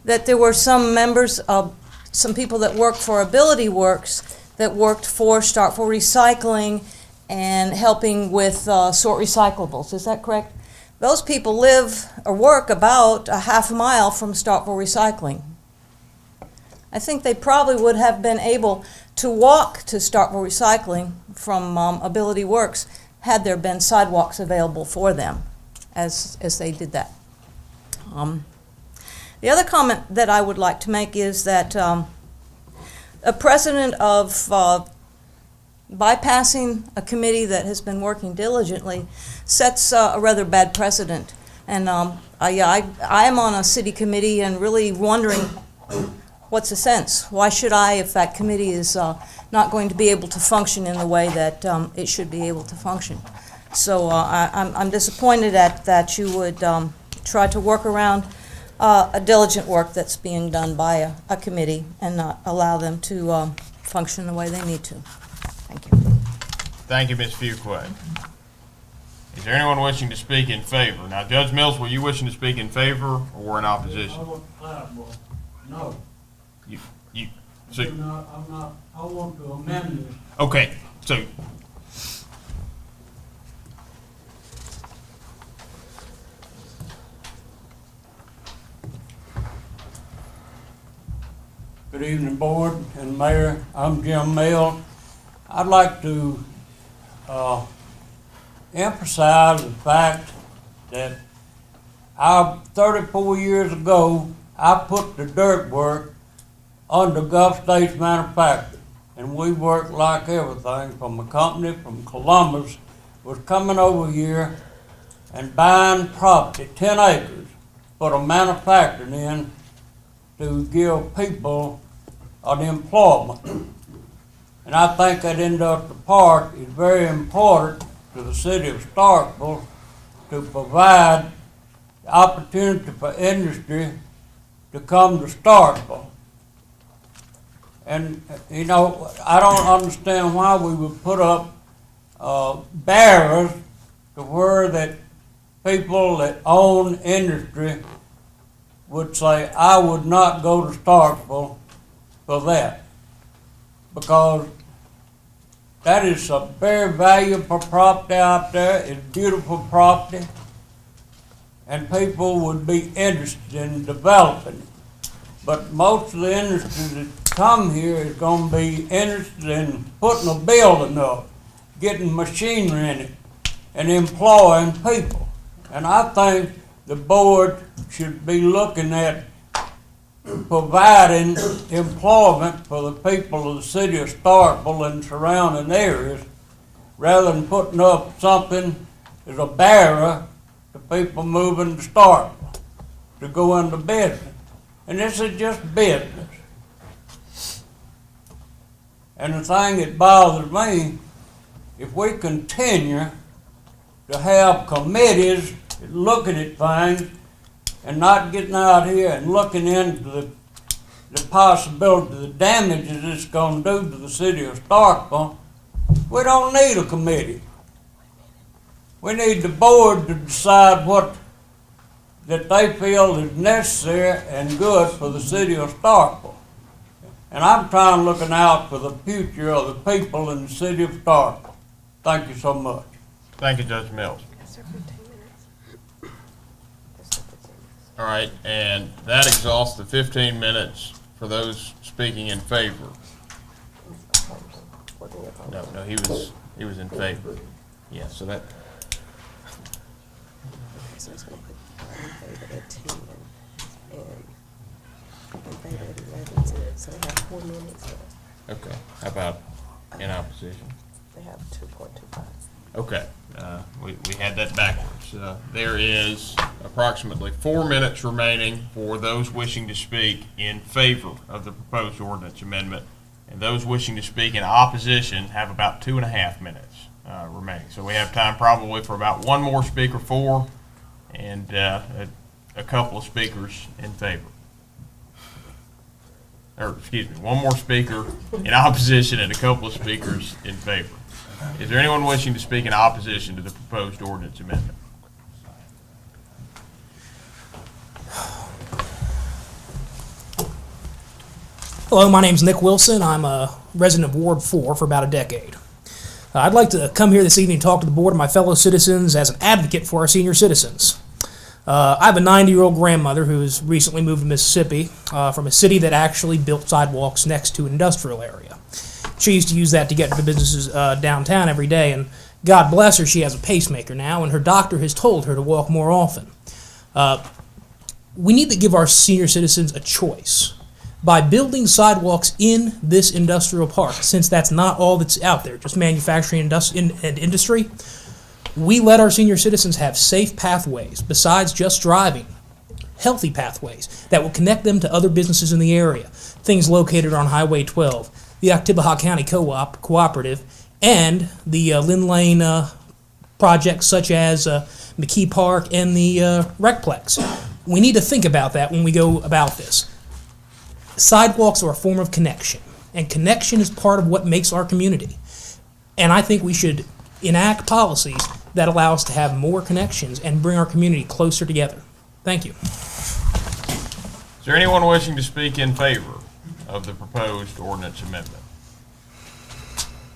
that there were some members of some people that worked for Ability Works that worked for Starkville Recycling and helping with sort recyclables. Is that correct? Those people live or work about a half a mile from Starkville Recycling. I think they probably would have been able to walk to Starkville Recycling from Ability Works had there been sidewalks available for them as they did that. The other comment that I would like to make is that a precedent of bypassing a committee that has been working diligently sets a rather bad precedent. And I am on a city committee and really wondering what's the sense? Why should I, if that committee is not going to be able to function in the way that it should be able to function? So I'm disappointed that you would try to work around a diligent work that's being done by a committee and not allow them to function the way they need to. Thank you. thank you, Ms. Fuquay. Is there anyone wishing to speak in favor? Now, Judge Mills, were you wishing to speak in favor or in opposition? No. So, I'm not, I want to amend this. okay, so Good evening, Board and Mayor. I'm Jim Mill. I'd like to emphasize the fact that 34 years ago, I put the dirt work under Gulf States Manufacturing, and we worked like everything from a company from Columbus was coming over here and buying property, 10 acres, put a manufacturing in to give people an employment. And I think that industrial park is very important to the city of Starkville to provide the opportunity for industry to come to Starkville. And, you know, I don't understand why we would put up barriers to where that people that own industry would say, I would not go to Starkville for that. Because that is a very valuable property out there. It's beautiful property. And people would be interested in developing it. But most of the industry that come here is going to be interested in putting a building up, getting machinery in it, and employing people. And I think the board should be looking at providing employment for the people of the city of Starkville and surrounding areas, rather than putting up something as a barrier to people moving to Starkville to go into business. And this is just business. And the thing that bothers me, if we continue to have committees looking at things and not getting out here and looking into the possibility of the damages it's going to do to the city of Starkville, we don't need a committee. We need the board to decide what that they feel is necessary and good for the city of Starkville. And I'm trying looking out for the future of the people in the city of Starkville. Thank you so much. thank you, Judge Mills. All right, and that exhausts the 15 minutes for those speaking in favor. No, he was in favor. Yeah, so that. So it's gonna put in favor at 10 and in favor at 11, so they have 4 minutes left. Okay. How about in opposition? They have 2.25. Okay, we had that backwards. There is approximately 4 minutes remaining for those wishing to speak in favor of the proposed ordinance amendment, and those wishing to speak in opposition have about 2.5 minutes remaining. So we have time probably for about one more speaker for, and a couple of speakers in favor. Or, excuse me, one more speaker in opposition and a couple of speakers in favor. Is there anyone wishing to speak in opposition to the proposed ordinance amendment? Hello, my name's Nick Wilson. I'm a resident of Ward 4 for about a decade. I'd like to come here this evening and talk to the board and my fellow citizens as an advocate for our senior citizens. I have a 90-year-old grandmother who has recently moved to Mississippi from a city that actually built sidewalks next to an industrial area. She used to use that to get to the businesses downtown every day, and God bless her, she has a pacemaker now, and her doctor has told her to walk more often. We need to give our senior citizens a choice. By building sidewalks in this industrial park, since that's not all that's out there, just manufacturing and industry, we let our senior citizens have safe pathways, besides just driving, healthy pathways that will connect them to other businesses in the area, things located on Highway 12, the Octibaha County Co-op Cooperative, and the Lynn Lane projects such as McKee Park and the Recplex. We need to think about that when we go about this. Sidewalks are a form of connection, and connection is part of what makes our community. And I think we should enact policies that allow us to have more connections and bring our community closer together. Thank you. Is there anyone wishing to speak in favor of the proposed ordinance amendment?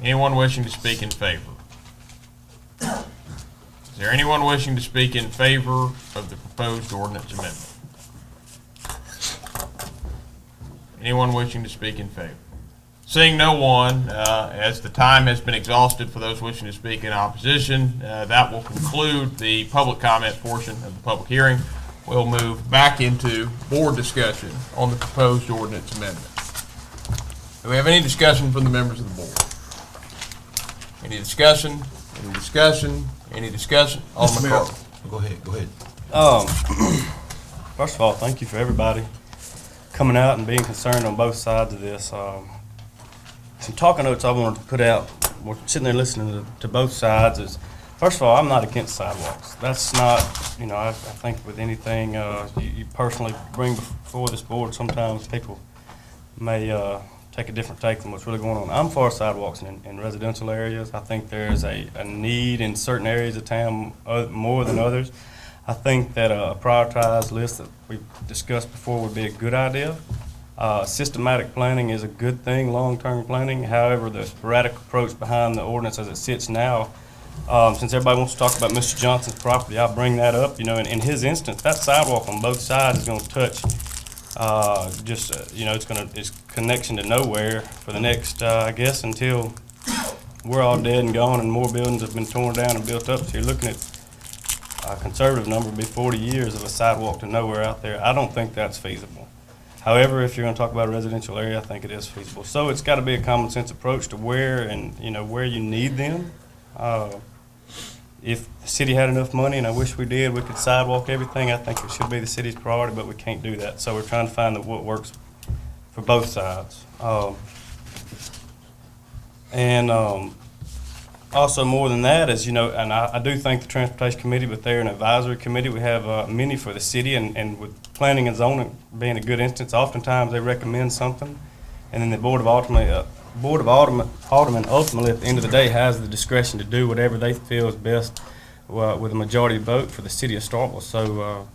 Anyone wishing to speak in favor? Is there anyone wishing to speak in favor of the proposed ordinance amendment? Anyone wishing to speak in favor? Seeing no one, as the time has been exhausted for those wishing to speak in opposition, that will conclude the public comment portion of the public hearing. We'll move back into board discussion on the proposed ordinance amendment. Do we have any discussion from the members of the board? Any discussion? Any discussion? Any discussion? Alderman Carter. Go ahead. First of all, thank you for everybody coming out and being concerned on both sides of this. Some talking notes I wanted to put out, we're sitting there listening to both sides, is, first of all, I'm not against sidewalks. That's not, I think with anything you personally bring before this board, sometimes people may take a different take than what's really going on. I'm for sidewalks in residential areas. I think there's a need in certain areas of town more than others. I think that a prioritized list that we discussed before would be a good idea. Systematic planning is a good thing, long-term planning. However, the sporadic approach behind the ordinance as it sits now, since everybody wants to talk about Mr. Johnson's property, I'll bring that up. In his instance, that sidewalk on both sides is going to touch it's connection to nowhere for the next, I guess, until we're all dead and gone and more buildings have been torn down and built up. So you're looking at a conservative number would be 40 years of a sidewalk to nowhere out there. I don't think that's feasible. However, if you're going to talk about a residential area, I think it is feasible. So it's got to be a common sense approach to where where you need them. If the city had enough money, and I wish we did, we could sidewalk everything. I think it should be the city's priority, but we can't do that. So we're trying to find what works for both sides. Also more than that is, and I do think the Transportation Committee, but they're an advisory committee. We have many for the city, and with planning and zoning being a good instance, oftentimes they recommend something, and then the Board of Aldermen ultimately at the end of the day has the discretion to do whatever they feel is best with a majority vote for the city of Starkville. So,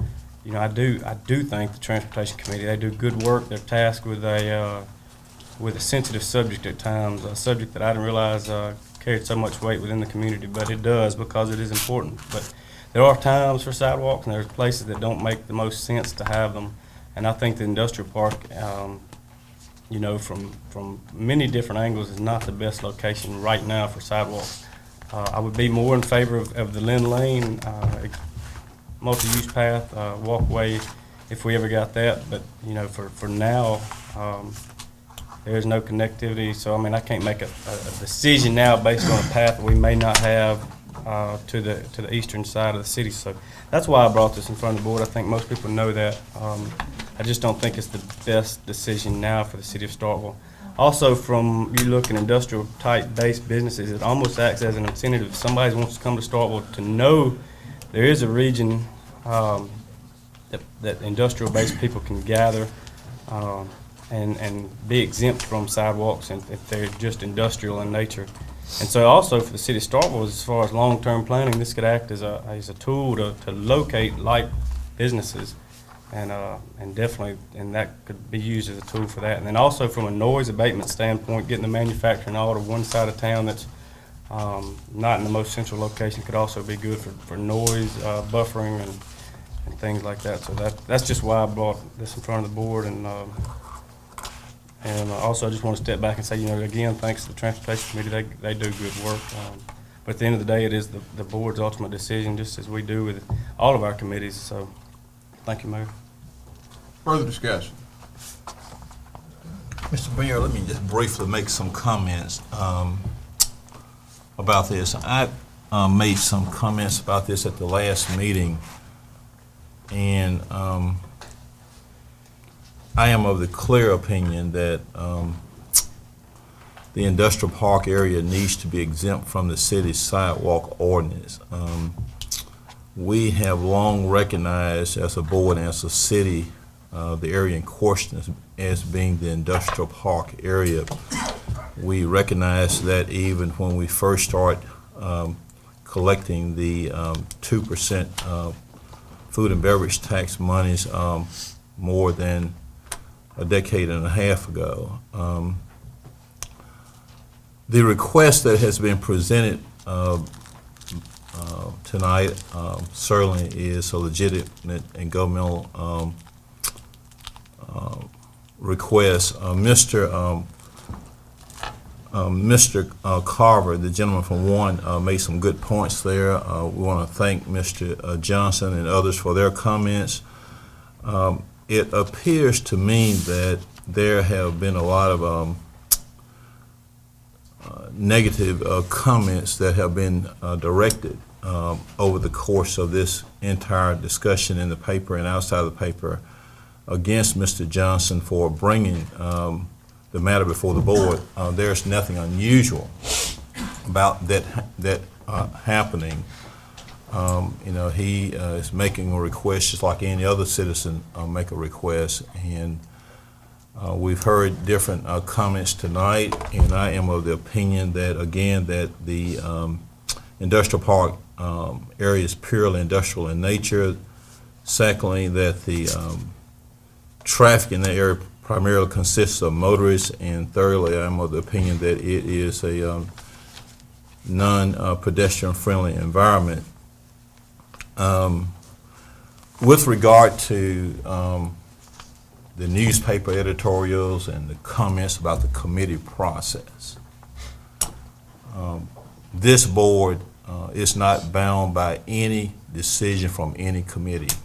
I do think the Transportation Committee, they do good work. They're tasked with a sensitive subject at times, a subject that I didn't realize carried so much weight within the community, but it does because it is important. But there are times for sidewalks, and there's places that don't make the most sense to have them. And I think the industrial park, from many different angles, is not the best location right now for sidewalks. I would be more in favor of the Lynn Lane multi-use path, walkway, if we ever got that. But, you know, for now, there is no connectivity. So, I mean, I can't make a decision now based on a path we may not have to the eastern side of the city. So that's why I brought this in front of the board. I think most people know that. I just don't think it's the best decision now for the city of Starkville. Also, from you look at industrial type based businesses, it almost acts as an incentive. If somebody wants to come to Starkville to know there is a region that industrial based people can gather and be exempt from sidewalks, and if they're just industrial in nature. And so also for the city of Starkville, as far as long-term planning, this could act as a tool to locate like businesses, and definitely, and that could be used as a tool for that. And then also from a noise abatement standpoint, getting the manufacturing all to one side of town that's not in the most central location could also be good for noise, buffering, and things like that. So that's just why I brought this in front of the board. And also, I just want to step back and say, you know, again, thanks to the Transportation Committee, they do good work. But at the end of the day, it is the board's ultimate decision, just as we do with all of our committees. So, thank you, Mayor. Further discussion? Mr. Mayor, let me just briefly make some comments about this. I made some comments about this at the last meeting, and I am of the clear opinion that the industrial park area needs to be exempt from the city's sidewalk ordinance. We have long recognized as a board and as a city the area in question as being the industrial park area. We recognize that even when we first start collecting the 2% food and beverage tax monies more than a decade and a half ago. The request that has been presented tonight certainly is a legitimate and governmental request. Mr. Carver, the gentleman from Warren, made some good points there. We want to thank Mr. Johnson and others for their comments. It appears to me that there have been a lot of negative comments that have been directed over the course of this entire discussion in the paper and outside of the paper against Mr. Johnson for bringing the matter before the board. There's nothing unusual about that happening. You know, he is making a request just like any other citizen make a request, and we've heard different comments tonight, and I am of the opinion that, again, that the industrial park area is purely industrial in nature. Secondly, that the traffic in the area primarily consists of motorists, and thirdly, I'm of the opinion that it is a non-pedestrian friendly environment. With regard to the newspaper editorials and the comments about the committee process, this board is not bound by any decision from any committee.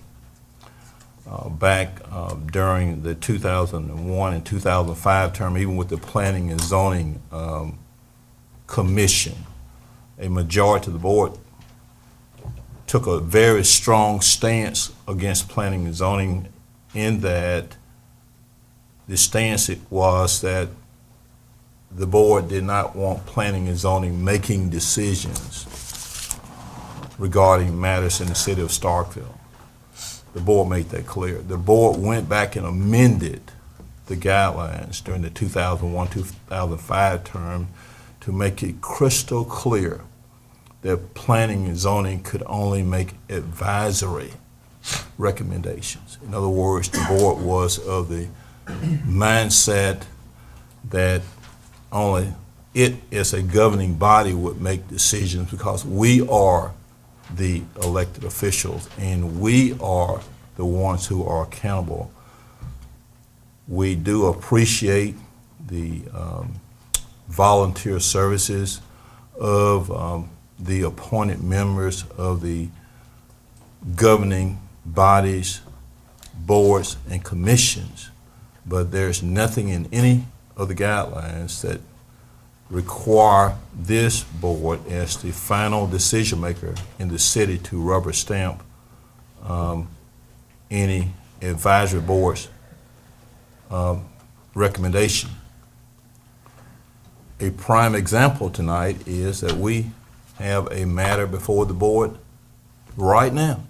Back during the 2001 and 2005 term, even with the Planning and Zoning Commission, a majority of the board took a very strong stance against planning and zoning, in that the stance was that the board did not want planning and zoning making decisions regarding matters in the city of Starkville. The board made that clear. The board went back and amended the guidelines during the 2001-2005 term to make it crystal clear that planning and zoning could only make advisory recommendations. In other words, the board was of the mindset that only it as a governing body would make decisions, because we are the elected officials and we are the ones who are accountable. We do appreciate the volunteer services of the appointed members of the governing bodies, boards, and commissions, but there's nothing in any of the guidelines that require this board as the final decision maker in the city to rubber stamp any advisory board's recommendation. A prime example tonight is that we have a matter before the board right now.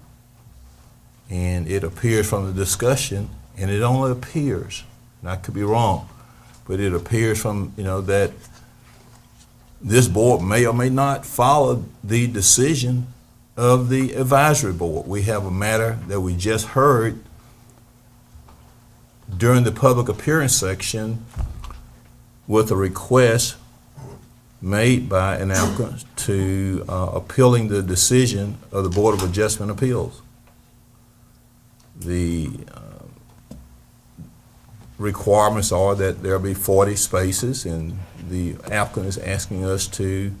And it appears from the discussion, and it only appears, and I could be wrong, but it appears from, that this board may or may not follow the decision of the advisory board. We have a matter that we just heard during the public appearance section with a request made by an applicant to appealing the decision of the Board of Adjustment Appeals. The requirements are that there be 40 spaces, and the applicant is asking us to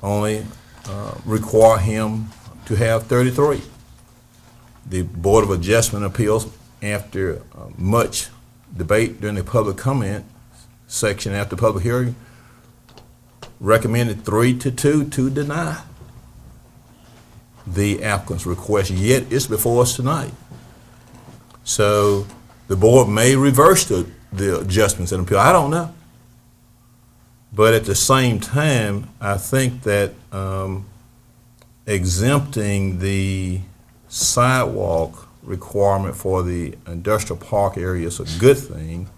only require him to have 33. The Board of Adjustment Appeals, after much debate during the public comment section after public hearing, recommended 3-2 to deny the applicant's request, yet it's before us tonight. So the board may reverse the adjustments and appeal. I don't know. But at the same time, I think that exempting the sidewalk requirement for the industrial park area is a good thing.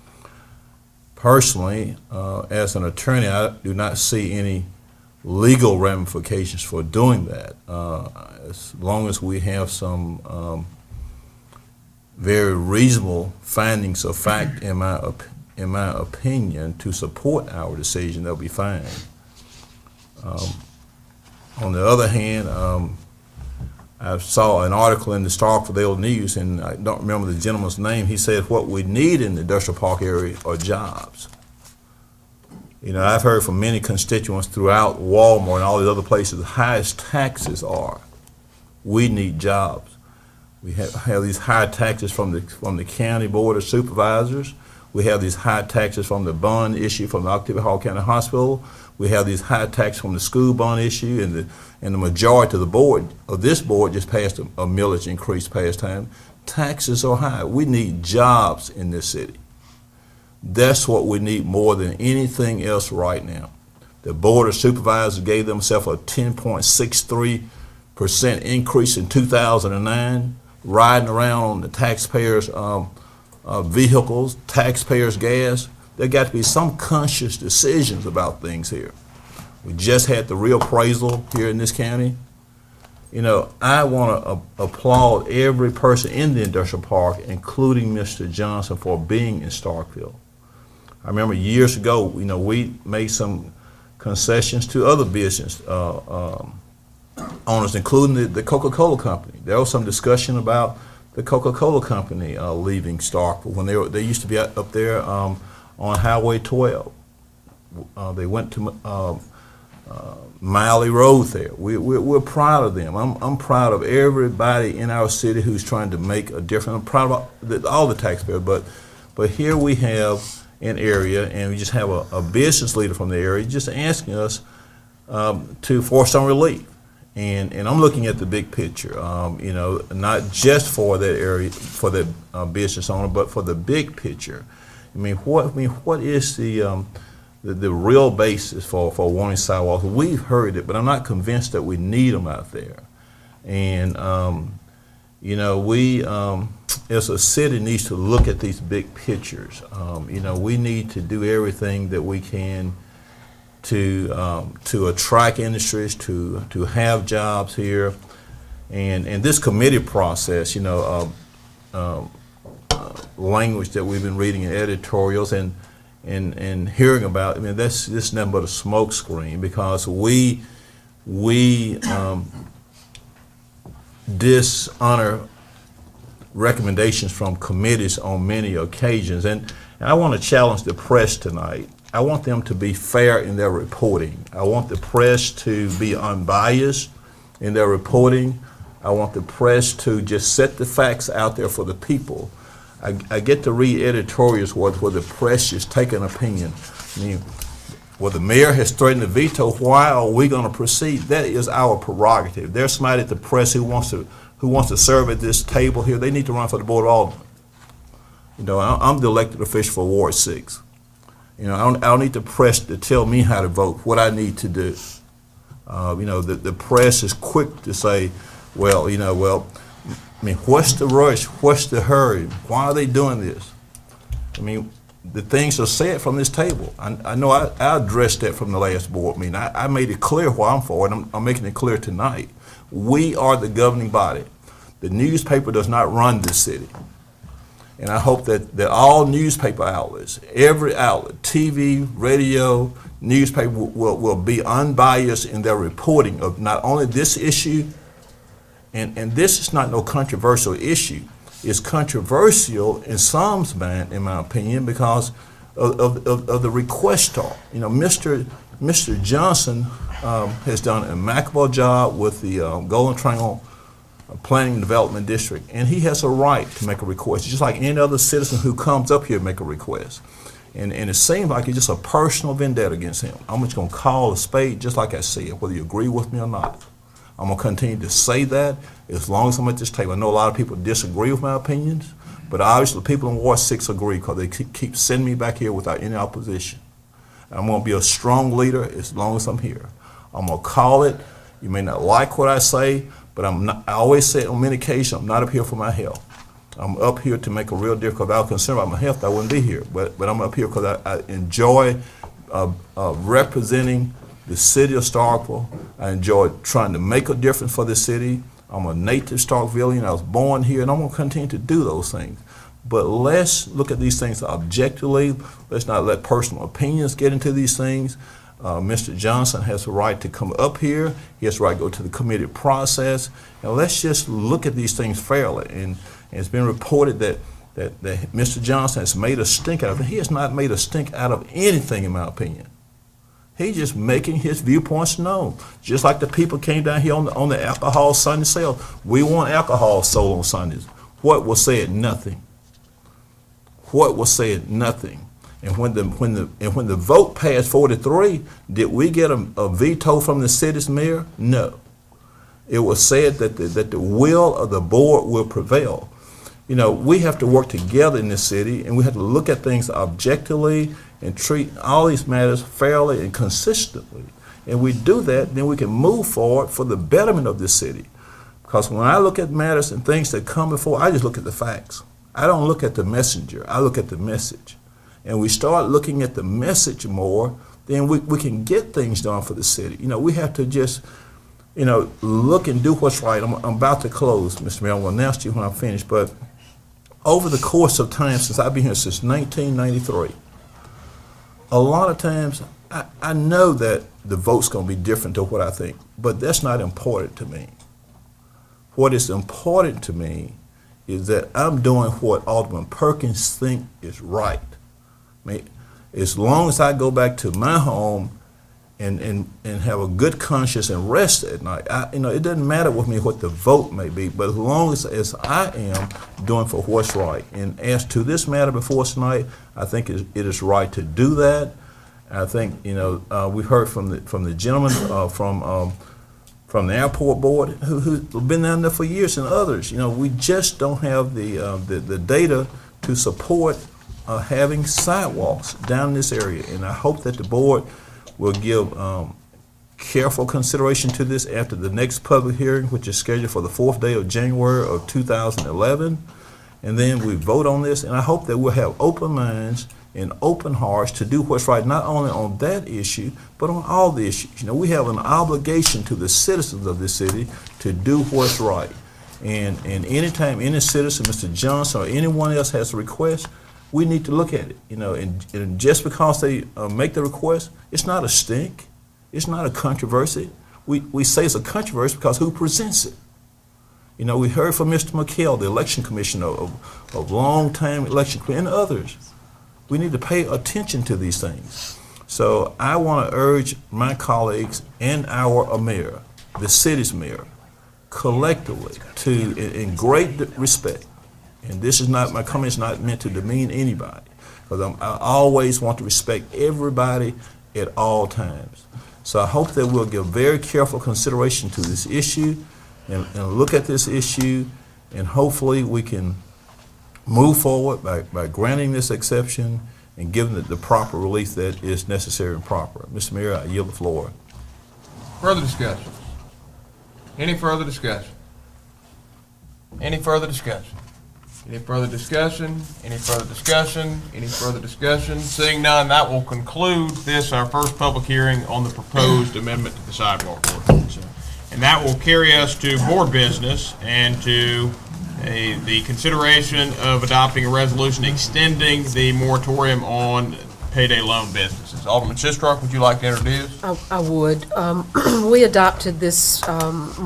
Personally, as an attorney, I do not see any legal ramifications for doing that, as long as we have some very reasonable findings of fact, in my opinion, to support our decision. That'll be fine. On the other hand, I saw an article in the Starkville News, and I don't remember the gentleman's name. He said what we need in the industrial park area are jobs. I've heard from many constituents throughout Walmart and all these other places, the highest taxes are. We need jobs. We have these high taxes from the county board of supervisors. We have these high taxes from the bond issue from the Octavia Hall County Hospital. We have these high taxes from the school bond issue, and the majority of this board just passed a millage increase past time. Taxes are high. We need jobs in this city. That's what we need more than anything else right now. The Board of Supervisors gave themselves a 10.63% increase in 2009, riding around on the taxpayers' vehicles, taxpayers' gas. There got to be some conscious decisions about things here. We just had the reappraisal here in this county. I want to applaud every person in the industrial park, including Mr. Johnson, for being in Starkville. I remember years ago, we made some concessions to other business owners, including the Coca-Cola Company. There was some discussion about the Coca-Cola Company leaving Starkville when they used to be up there on Highway 12. They went to Miley Road there. We're proud of them. I'm proud of everybody in our city who's trying to make a difference. I'm proud of all the taxpayers, but here we have an area, and we just have a business leader from the area just asking us for some relief. And I'm looking at the big picture, not just for that area, for the business owner, but for the big picture. What is the real basis for wanting sidewalks? We've heard it, but I'm not convinced that we need them out there. And we as a city needs to look at these big pictures. We need to do everything that we can to attract industries, to have jobs here, and this committee process, language that we've been reading in editorials and hearing about. That's just nothing but a smoke screen, because we dishonor recommendations from committees on many occasions, and I want to challenge the press tonight. I want them to be fair in their reporting. I want the press to be unbiased in their reporting. I want the press to just set the facts out there for the people. I get to read editorials where the press is taking opinion. I mean, well, the mayor has threatened to veto. Why are we going to proceed? That is our prerogative. There's somebody at the press who wants to serve at this table here. They need to run for the Board of Aldermen. You know, I'm the elected official for Ward 6. You know, I don't need the press to tell me how to vote, what I need to do. You know, the press is quick to say, well, I mean, what's the rush? What's the hurry? Why are they doing this? I mean, the things are said from this table. I know I addressed that from the last board meeting. I made it clear why I'm for it. I'm making it clear tonight. We are the governing body. The newspaper does not run this city. And I hope that all newspaper outlets, every outlet, TV, radio, newspaper will be unbiased in their reporting of not only this issue, and this is not no controversial issue. It's controversial in some's mind, in my opinion, because of the requester. You know, Mr. Johnson has done an immaculable job with the Golden Triangle Planning and Development District, and he has a right to make a request, just like any other citizen who comes up here to make a request. And it seems like it's just a personal vendetta against him. I'm just going to call a spade just like I said, whether you agree with me or not. I'm going to continue to say that as long as I'm at this table. I know a lot of people disagree with my opinions, but obviously people in Ward 6 agree because they keep sending me back here without any opposition. I'm going to be a strong leader as long as I'm here. I'm going to call it. You may not like what I say, but I always say on many occasions, I'm not up here for my health. I'm up here to make a real difference. If I was concerned about my health, I wouldn't be here. But I'm up here because I enjoy representing the city of Starkville. I enjoy trying to make a difference for the city. I'm a native Starkvillian. I was born here, and I'm going to continue to do those things. But let's look at these things objectively. Let's not let personal opinions get into these things. Mr. Johnson has the right to come up here. He has the right to go to the committee process. And let's just look at these things fairly. And it's been reported that Mr. Johnson has made a stink out of it. He has not made a stink out of anything, in my opinion. He's just making his viewpoints known. Just like the people came down here on the alcohol Sunday sale. We want alcohol sold on Sundays. What was said? Nothing. What was said? Nothing. And when the vote passed 43, did we get a veto from the city's mayor? No. It was said that the will of the board will prevail. You know, we have to work together in this city, and we have to look at things objectively and treat all these matters fairly and consistently. And we do that, then we can move forward for the betterment of this city. Because when I look at matters and things that come before, I just look at the facts. I don't look at the messenger. I look at the message. And we start looking at the message more, then we can get things done for the city. You know, we have to just, you know, look and do what's right. I'm about to close, Mr. Mayor. I'm going to announce to you when I'm finished. But over the course of time, since I've been here since 1993, a lot of times I know that the vote's going to be different to what I think, but that's not important to me. What is important to me is that I'm doing what Alderman Perkins thinks is right. I mean, as long as I go back to my home and have a good conscience and rest at night, you know, it doesn't matter with me what the vote may be, but as long as I am doing for what's right. And as to this matter before us tonight, I think it is right to do that. I think, you know, we've heard from the gentleman from the airport board who's been down there for years, and others. You know, we just don't have the data to support having sidewalks down this area, and I hope that the board will give careful consideration to this after the next public hearing, which is scheduled for the 4th day of January of 2011, and then we vote on this. And I hope that we'll have open minds and open hearts to do what's right, not only on that issue, but on all the issues. You know, we have an obligation to the citizens of this city to do what's right. And anytime any citizen, Mr. Johnson or anyone else has a request, we need to look at it. You know, and just because they make the request, it's not a stink. It's not a controversy. We say it's a controversy because who presents it? You know, we heard from Mr. McHale, the election commissioner of long-time election, and others. We need to pay attention to these things. So I want to urge my colleagues and our mayor, the city's mayor, collectively to, in great respect, and this is not, my comment is not meant to demean anybody, because I always want to respect everybody at all times. So I hope that we'll give very careful consideration to this issue and look at this issue, and hopefully we can move forward by granting this exception and giving it the proper relief that is necessary and proper. Mr. Mayor, I yield the floor. Further discussion? Any further discussion? Any further discussion? Any further discussion? Any further discussion? Any further discussion? Seeing none, that will conclude this, our first public hearing on the proposed amendment to the sidewalk ordinance. And that will carry us to board business and to the consideration of adopting a resolution extending the moratorium on payday loan businesses. Alderman Sistrunk, would you like to introduce? I would. We adopted this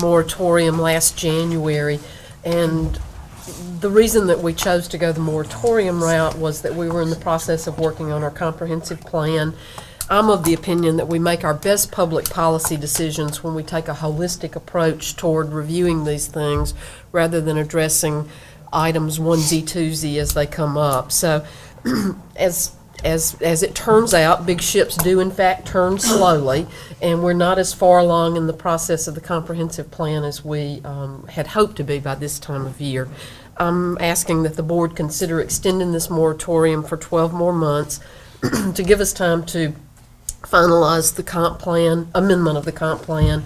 moratorium last January, and the reason that we chose to go the moratorium route was that we were in the process of working on our comprehensive plan. I'm of the opinion that we make our best public policy decisions when we take a holistic approach toward reviewing these things rather than addressing items onesie twosie as they come up. So as it turns out, big ships do in fact turn slowly, and we're not as far along in the process of the comprehensive plan as we had hoped to be by this time of year. I'm asking that the board consider extending this moratorium for 12 more months to give us time to finalize the comp plan, amendment of the comp plan,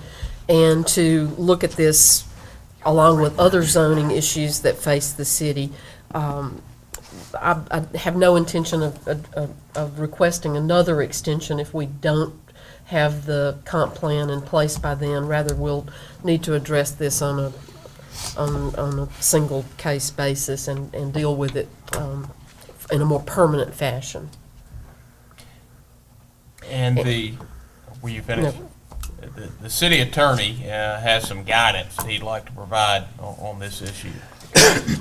and to look at this along with other zoning issues that face the city. I have no intention of requesting another extension if we don't have the comp plan in place by then. Rather, we'll need to address this on a single case basis and deal with it in a more permanent fashion. And will you finish? No. The city attorney has some guidance he'd like to provide on this issue.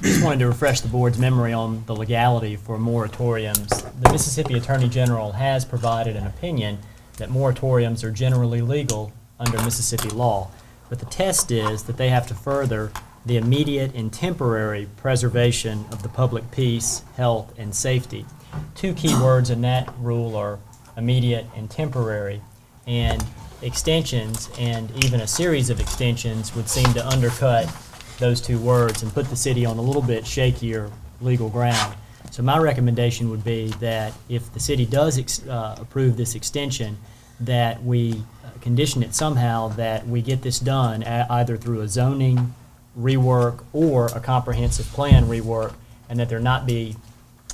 Just wanted to refresh the board's memory on the legality for moratoriums. The Mississippi Attorney General has provided an opinion that moratoriums are generally legal under Mississippi law, but the test is that they have to further the immediate and temporary preservation of the public peace, health, and safety. Two key words in that rule are immediate and temporary, and extensions and even a series of extensions would seem to undercut those two words and put the city on a little bit shakier legal ground. So my recommendation would be that if the city does approve this extension, that we condition it somehow that we get this done either through a zoning rework or a comprehensive plan rework, and that there not be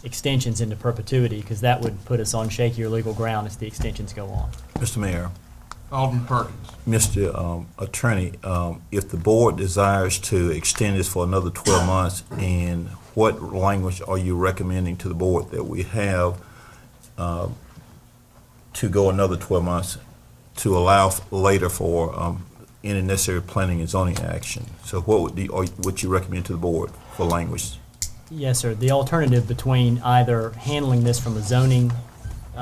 extensions into perpetuity, because that would put us on shakier legal ground as the extensions go on. Mr. Mayor. Alderman Perkins. Mr. Attorney, if the board desires to extend this for another 12 months, and what language are you recommending to the board that we have to go another 12 months to allow later for any necessary planning and zoning action? So what would you recommend to the board for language? Yes, sir. The alternative between either handling this from a zoning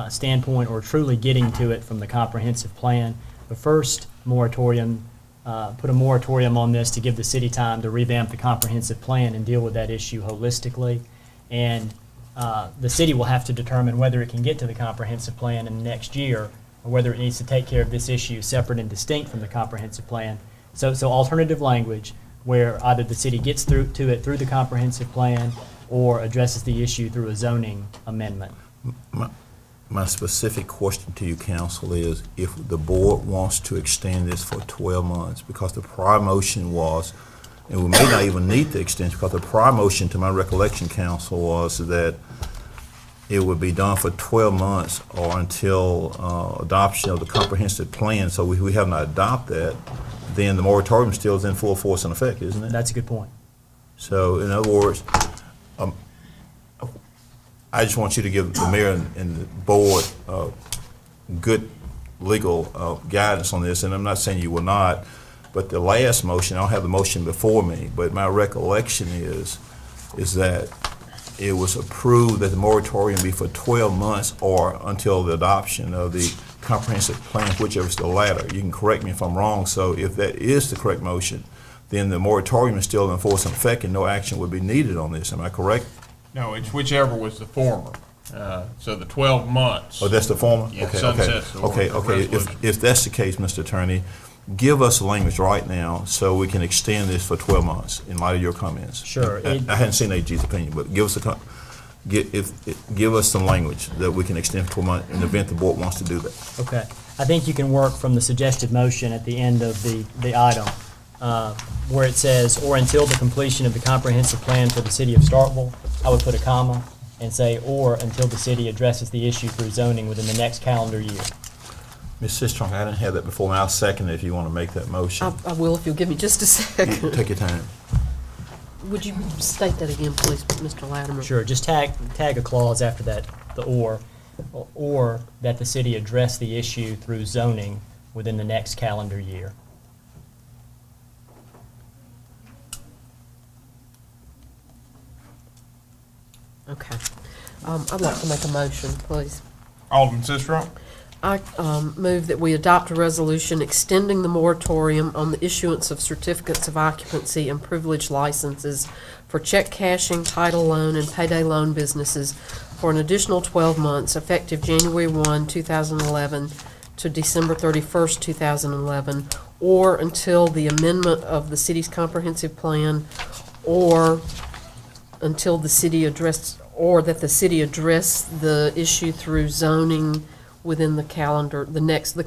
standpoint or truly getting to it from the comprehensive plan. The first moratorium, put a moratorium on this to give the city time to revamp the comprehensive plan and deal with that issue holistically. And the city will have to determine whether it can get to the comprehensive plan in the next year or whether it needs to take care of this issue separate and distinct from the comprehensive plan. So alternative language where either the city gets to it through the comprehensive plan or addresses the issue through a zoning amendment. My specific question to you, counsel, is if the board wants to extend this for 12 months, because the prior motion was, and we may not even need the extension, because the prior motion, to my recollection, counsel, was that it would be done for 12 months or until adoption of the comprehensive plan. So we have not adopted that, then the moratorium still is in full force and effect, isn't it? That's a good point. So in other words, I just want you to give the mayor and the board good legal guidance on this, and I'm not saying you will not, but the last motion, I don't have the motion before me, but my recollection is that it was approved that the moratorium be for 12 months or until the adoption of the comprehensive plan, whichever is the latter. You can correct me if I'm wrong. So if that is the correct motion, then the moratorium is still in force and effect and no action would be needed on this. Am I correct? No, it's whichever was the former. So the 12 months. Oh, that's the former? Yeah, Okay, sunsets okay. the Okay. resolution. If that's the case, Mr. Attorney, give us the language right now so we can extend this for 12 months in light of your comments. Sure. I hadn't seen AG's opinion, but give us give us some language that we can extend for 12 months in the event the board wants to do that. Okay. I think you can work from the suggested motion at the end of the item, where it says, or until the completion of the comprehensive plan for the city of Starkville. I would put a comma and say, or until the city addresses the issue through zoning within the next calendar year. Ms. Sistrunk, I didn't have that before, and I'll second it if you want to make that motion. I will if you'll give me just a second. Take your time. Would you state that again, please, Mr. Latimer? Sure, just tag a clause after that, the or that the city address the issue through zoning within the next calendar year. Okay. I'd like to make a motion, please. Alderman Sistrunk? I move that we adopt a resolution extending the moratorium on the issuance of certificates of occupancy and privilege licenses for check cashing, title loan, and payday loan businesses for an additional 12 months, effective January 1, 2011 to December 31st, 2011, or until the amendment of the city's comprehensive plan, or until the city address, or that the city address the issue through zoning within the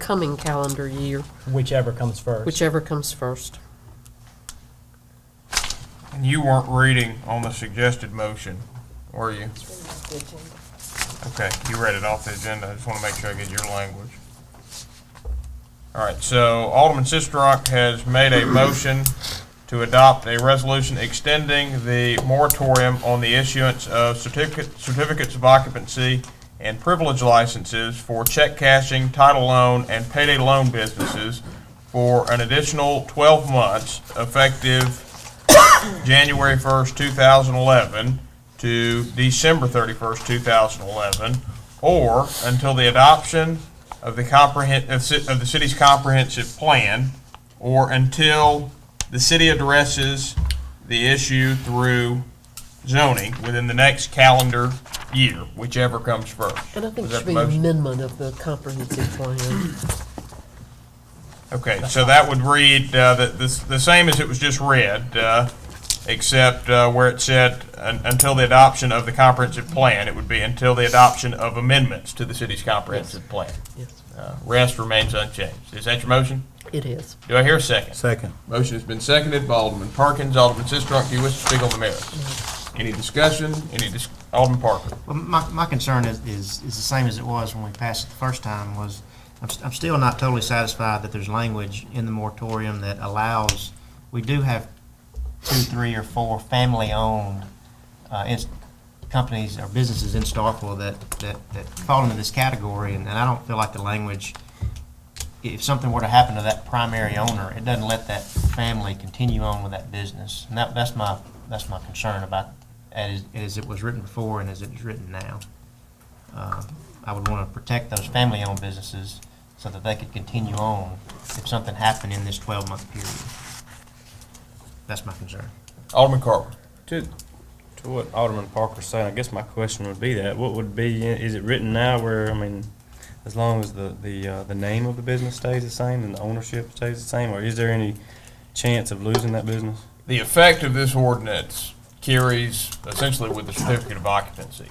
coming calendar year. Whichever comes first. Whichever comes first. And you weren't reading on the suggested motion, were you? Okay, you read it off the agenda. I just want to make sure I get your language. All right, so Alderman Sistrunk has made a motion to adopt a resolution extending the moratorium on the issuance of certificates of occupancy and privilege licenses for check cashing, title loan, and payday loan businesses for an additional 12 months, effective January 1st, 2011 to December 31st, 2011, or until the adoption of the city's comprehensive plan, or until the city addresses the issue through zoning within the next calendar year, whichever comes first. And I think Was it that should the be an motion? amendment of the comprehensive plan. Okay, so that would read the same as it was just read, except where it said until the adoption of the comprehensive plan, it would be until the adoption of amendments to the city's comprehensive plan. Yes. Rest remains unchanged. Is that your motion? It is. Do I hear a second? Second. Motion has been seconded by Alderman Perkins. Alderman Sistrunk, do you wish to speak on the merits? Any discussion? Alderman Parker? Well, my concern is the same as it was when we passed it the first time, was I'm still not totally satisfied that there's language in the moratorium that allows, we do have 2, 3, or 4 family-owned companies or businesses in Starkville that fall into this category, and I don't feel like the language, if something were to happen to that primary owner, it doesn't let that family continue on with that business. And that's my concern about as it was written before and as it is written now. I would want to protect those family-owned businesses so that they could continue on if something happened in this 12-month period. That's my concern. Alderman Carver? To what Alderman Parker's saying, I guess my question would be that, what would be, is it written now where, I mean, as long as the name of the business stays the same and the ownership stays the same, or is there any chance of losing that business? The effect of this ordinance carries essentially with the certificate of occupancy.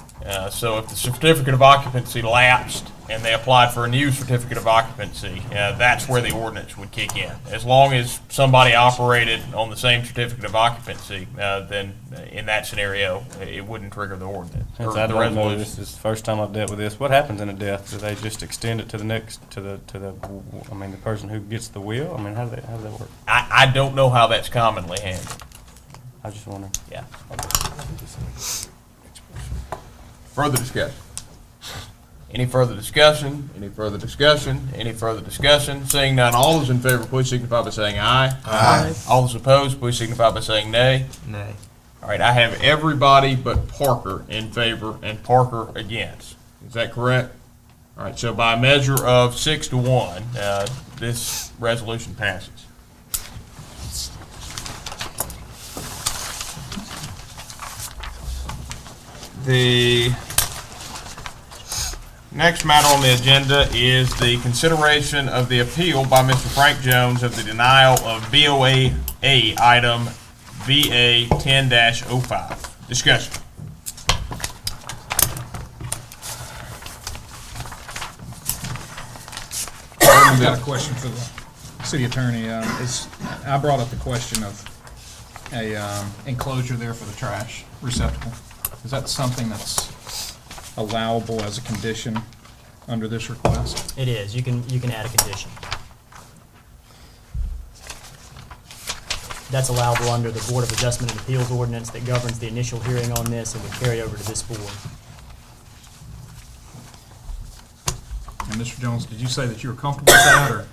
So if the certificate of occupancy lapsed and they applied for a new certificate of occupancy, that's where the ordinance would kick in. As long as somebody operated on the same certificate of occupancy, then in that scenario, it wouldn't trigger the ordinance. Since or I the don't know, resolution. this is the first time I've dealt with this. What happens in a death? Do they just extend it to the next, the person who gets the will? I mean, how does that work? I don't know how that's commonly handled. I just wonder. Yeah. Further discussion? Any further discussion? Any further discussion? Any further discussion? Seeing none, all those in favor, please signify by saying aye. Aye. All those opposed, please signify by saying nay. Nay. All right, I have everybody but Parker in favor and Parker against. Is that correct? All right, so by a measure of 6 to 1, this resolution passes. The next matter on the agenda is the consideration of the appeal by Mr. Frank Jones of the denial of BOA item VA 10-05. Discussion. I've got a question for the city attorney. I brought up the question of a enclosure there for the trash receptacle. Is that something that's allowable as a condition under this request? It is. You can add a condition. That's allowable under the Board of Adjustment and Appeals ordinance that governs the initial hearing on this and would carry over to this board. And Mr. Jones, did you say that you were comfortable with that, or?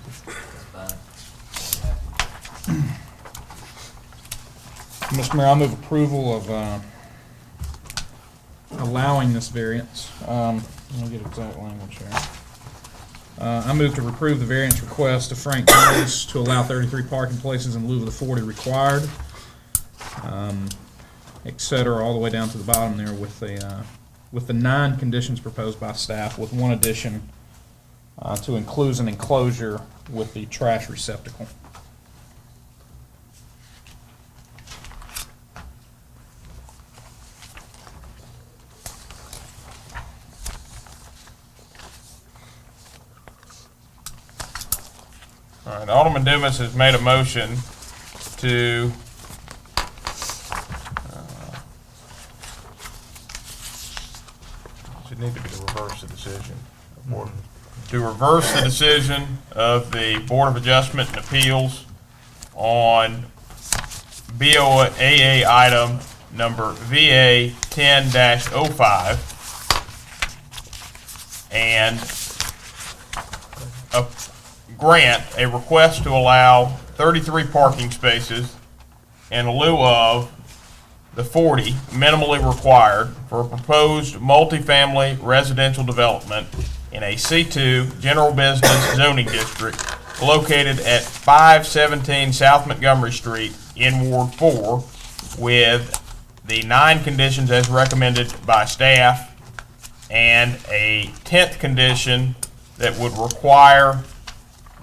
Mr. Mayor, I move approval of allowing this variance. Let me get exact language here. I move to approve the variance request of Frank Jones to allow 33 parking places in lieu of the 40 required, et cetera, all the way down to the bottom there with the 9 conditions proposed by staff, with one addition to include an enclosure with the trash receptacle. All right, Alderman Dumas has made a motion to should need to be to reverse the decision. To reverse the decision of the Board of Adjustment and Appeals on BOAA item number VA 10-05 and grant a request to allow 33 parking spaces in lieu of the 40 minimally required for a proposed multifamily residential development in a C2 general business zoning district located at 517 South Montgomery Street in Ward 4, with the 9 conditions as recommended by staff and a 10th condition that would require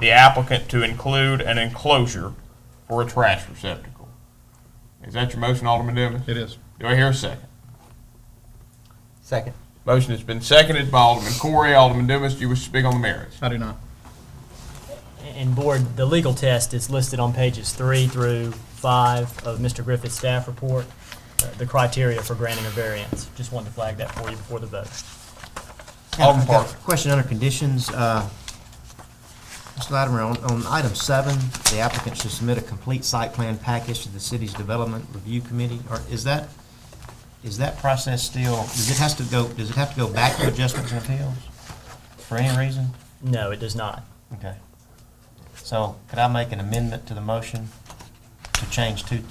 the applicant to include an enclosure for a trash receptacle. Is that your motion, Alderman Dumas? It is. Do I hear a second? Second. Motion has been seconded by Alderman Corey. Alderman Dumas, do you wish to speak on the merits? I do not. And Board, the legal test is listed on pages 3 through 5 of Mr. Griffith's staff report, the criteria for granting a variance. Just wanted to flag that for you before the vote. Alderman Parker. Question under conditions. Mr. Latimer, on item 7, the applicant should submit a complete site plan package to the city's development review committee. Or is that process still? Does it have to go back to adjustments and appeals for any reason? No, it does not. Okay. So could I make an amendment to the motion to change to?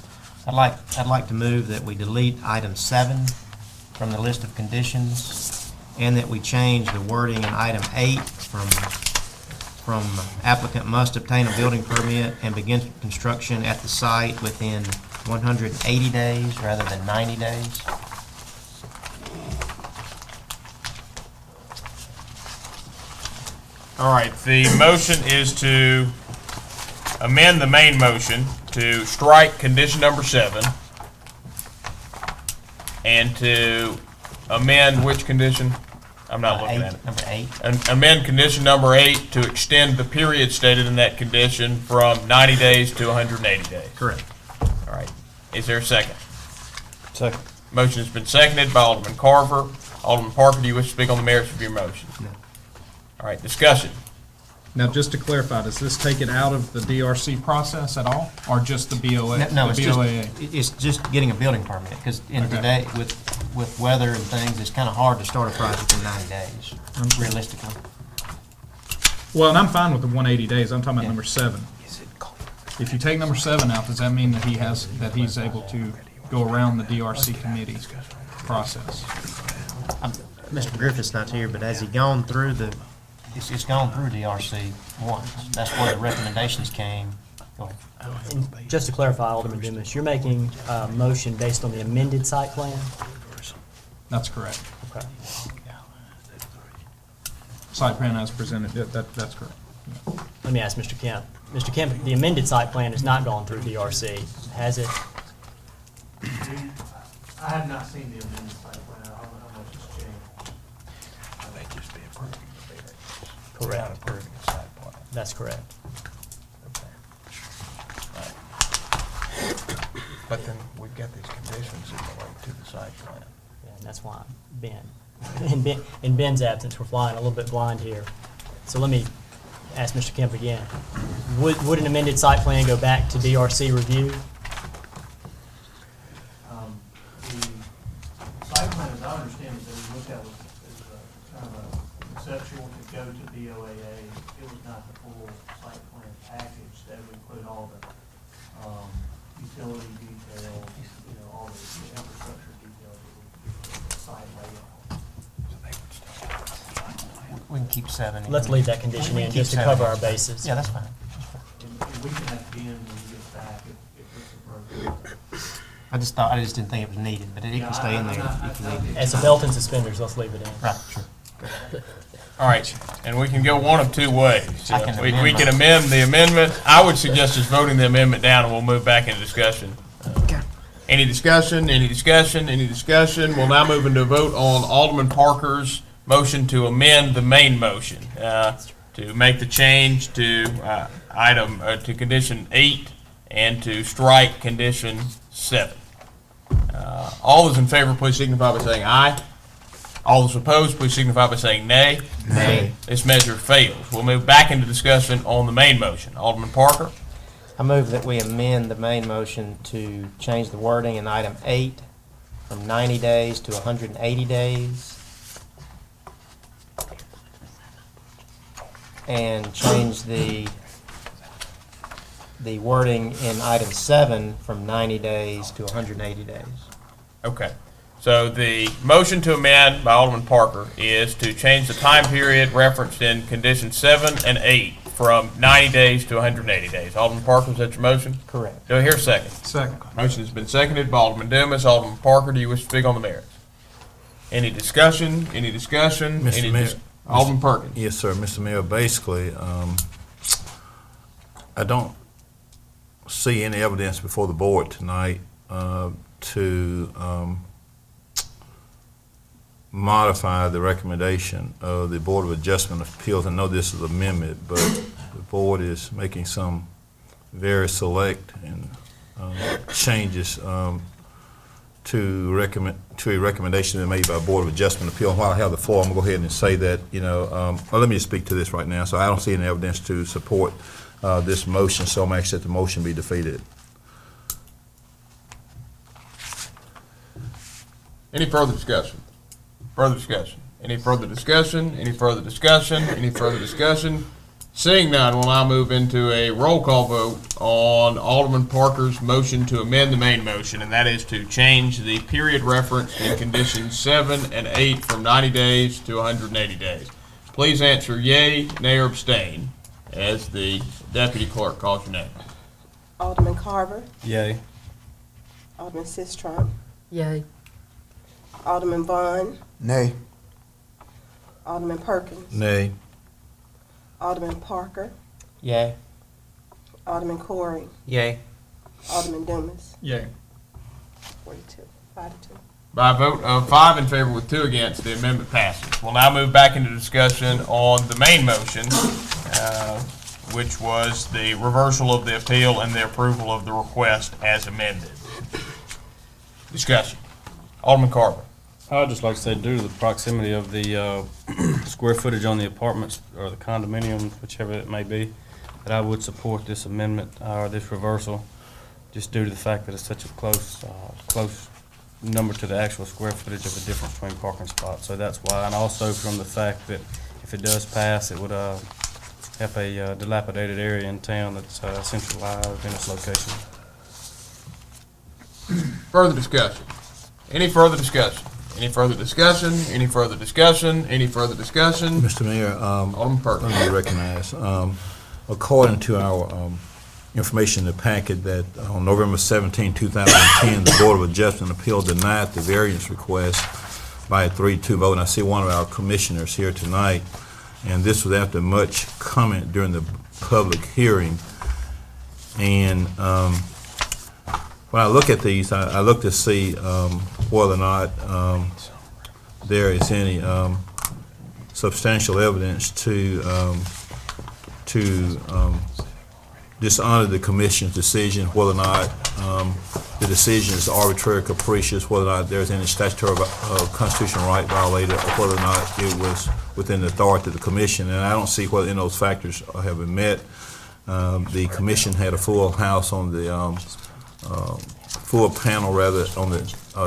I'd like to move that we delete item 7 from the list of conditions, and that we change the wording in item 8 from applicant must obtain a building permit and begin construction at the site within 180 days rather than 90 days. All right, the motion is to amend the main motion to strike condition number 7 and to amend which condition? I'm not looking at it. Number 8. And amend condition number 8 to extend the period stated in that condition from 90 days to 180 days. Correct. All right. Is there a second? Second. Motion has been seconded by Alderman Carver. Alderman Parker, do you wish to speak on the merits of your motion? No. All right, discussion. Now, just to clarify, does this take it out of the DRC process at all, or just the BOA? No, the BOAA? it's just getting a building permit, because today, with weather and things, it's kind of hard to start a project in 90 days, realistically. Well, and I'm fine with the 180 days. I'm talking about Yeah. number 7. If you take number 7 out, does that mean that he's able to go around the DRC committee process? Mr. Griffith's not here, but has he gone through it's gone through DRC once. That's where the recommendations came. Go ahead. And just to clarify, Alderman Dumas, you're making a motion based on the amended site plan? That's correct. Okay. Site plan as presented, that's correct. Let me ask Mr. Kemp. Mr. Kemp, the amended site plan has not gone through DRC, has it? I have not seen the amended site plan, I don't know how much has changed. They just be approving the variance. Correct. Not approving a site plan. That's correct. But then we've got these conditions that relate to the site plan. Yeah, and that's why in Ben's absence, we're flying a little bit blind here. So let me ask Mr. Kemp again. Would an amended site plan go back to DRC review? The site plan, as I understand it, that we looked at was kind of a conceptual to go to BOAA. It was not the full site plan package that would include all the utility details, all the infrastructure details that would be the site layout. We can keep 7. Let's leave that condition in just to cover our bases. Yeah, that's fine. And we can have Ben when we get back if it's appropriate. I just didn't think it was needed, but it can stay in there if you need it. As a belt and suspenders, let's leave it in. Right, sure. All right, and we can go one of two ways. I can We amend can mine. amend the amendment. I would suggest just voting the amendment down, and we'll move back into discussion. Any discussion, any discussion, any discussion? We'll now move into a vote on Alderman Parker's motion to amend the main motion, to make the change to to condition 8 and to strike condition 7. All those in favor, please signify by saying aye. All those opposed, please signify by saying nay. Nay. This measure fails. We'll move back into discussion on the main motion. Alderman Parker? I move that we amend the main motion to change the wording in item 8 from 90 days to 180 days. And change the wording in item 7 from 90 days to 180 days. Okay. So the motion to amend by Alderman Parker is to change the time period referenced in condition 7 and 8 from 90 days to 180 days. Alderman Parker, is that your motion? Correct. Do I hear a second? Second. Motion has been seconded by Alderman Dumas. Alderman Parker, do you wish to speak on the merits? Any discussion? Any discussion? Mr. Any Mayor. Alderman Perkins? Yes, sir, Mr. Mayor, basically, I don't see any evidence before the board tonight to modify the recommendation of the Board of Adjustment of Appeals. I know this is an amendment, but the board is making some very select and changes to a recommendation that made by Board of Adjustment Appeal. While I have the floor, I'm gonna go ahead and say that, well, let me just speak to this right now. So I don't see any evidence to support this motion, so I'm asking that the motion be defeated. Any further discussion? Further discussion? Any further discussion? Any further discussion? Any further discussion? Seeing none, we'll now move into a roll call vote on Alderman Parker's motion to amend the main motion, and that is to change the period referenced in conditions 7 and 8 from 90 days to 180 days. Please answer yea, nay, or abstain as the deputy clerk calls your name. Alderman Carver, Yay. Alderman Sistrum, Yay. Alderman Vaughn, Nay. Alderman Perkins, Nay. Alderman Parker, Yay. Alderman Corey, Yay. Alderman Dumas, Yay. 42, 5-2. By a vote of 5 in favor with 2 against, the amendment passes. We'll now move back into discussion on the main motion, which was the reversal of the appeal and the approval of the request as amended. Discussion. Alderman Carver. I'd just like to say, due to the proximity of the square footage on the apartments or the condominium, whichever it may be, that I would support this amendment or this reversal, just due to the fact that it's such a close number to the actual square footage of the difference between parking spots. So that's why, and also from the fact that if it does pass, it would help a dilapidated area in town that's centralized in its location. Further discussion. Any further discussion? Any further discussion? Any further discussion? Any further discussion? Mr. Mayor, Alderman Perkins. let me recognize, according to our information in the packet, that on November 17, 2010, the Board of Adjustment Appeal denied the variance request by a 3-2 vote. And I see one of our commissioners here tonight, and this was after much comment during the public hearing. And when I look at these, I look to see whether or not there is any substantial evidence to dishonor the commission's decision, whether or not the decision is arbitrary, capricious, whether or not there's any statutory constitutional right violated, or whether or not it was within the authority of the commission. And I don't see whether any of those factors have been met. The commission had a full house on the full panel, rather, on the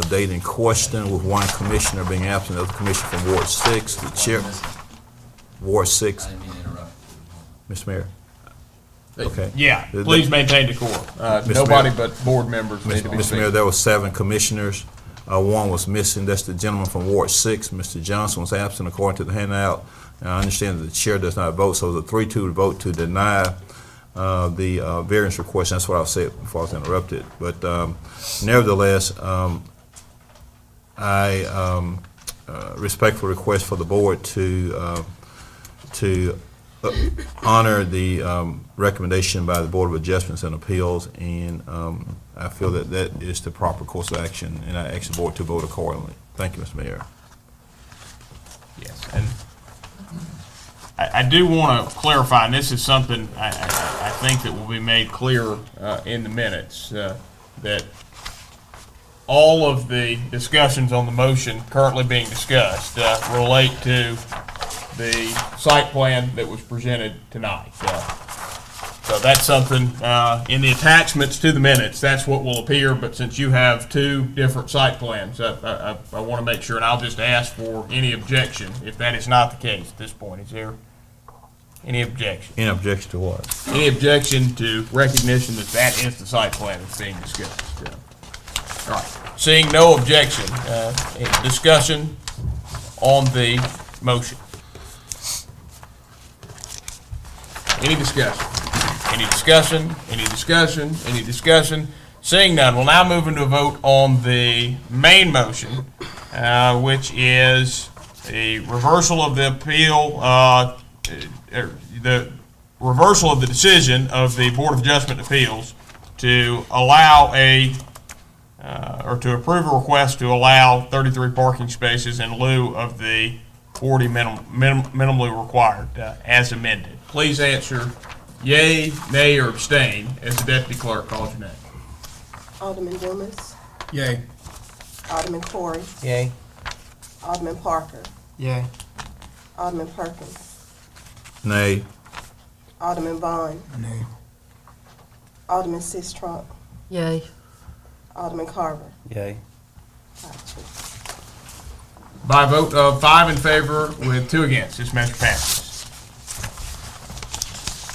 date in question, with one commissioner being absent. That was the commissioner from Ward 6, the chair. Ward 6. I didn't mean to interrupt. Mr. Mayor. Okay. Yeah, please maintain decorum. Nobody but board members need to be Mr. speaking. Mayor, there were 7 commissioners. One was missing. That's the gentleman from Ward 6. Mr. Johnson was absent according to the handout. And I understand that the chair does not vote, so it was a 3-2 vote to deny the variance request. That's what I said before I was interrupted. But nevertheless, I respectfully request for the board to honor the recommendation by the Board of Adjustments and Appeals, and I feel that that is the proper course of action, and I ask the board to vote accordingly. Thank you, Mr. Mayor. Yes, and I do want to clarify, and this is something I think that will be made clear in the minutes, that all of the discussions on the motion currently being discussed relate to the site plan that was presented tonight. So that's something in the attachments to the minutes, that's what will appear, but since you have 2 different site plans, I want to make sure, and I'll just ask for any objection if that is not the case at this point. Is there any objection? Any objection to what? Any objection to recognition that that is the site plan that's being discussed? All right. Seeing no objection, discussion on the motion. Any discussion? Any discussion? Any discussion? Any discussion? Seeing none, we'll now move into a vote on the main motion, which is the reversal of the appeal, the reversal of the decision of the Board of Adjustment Appeals to allow or to approve a request to allow 33 parking spaces in lieu of the 40 minimally required, as amended. Please answer yay, nay, or abstain as the deputy clerk calls your name. Alderman Dumas, Yay. Alderman Corey, Yay. Alderman Parker, Yay. Alderman Perkins, Nay. Alderman Vaughn, Nay. Alderman Sistrunk, Yay. Alderman Carver. Yay. 5-2. By a vote of 5 in favor with 2 against, this measure passes.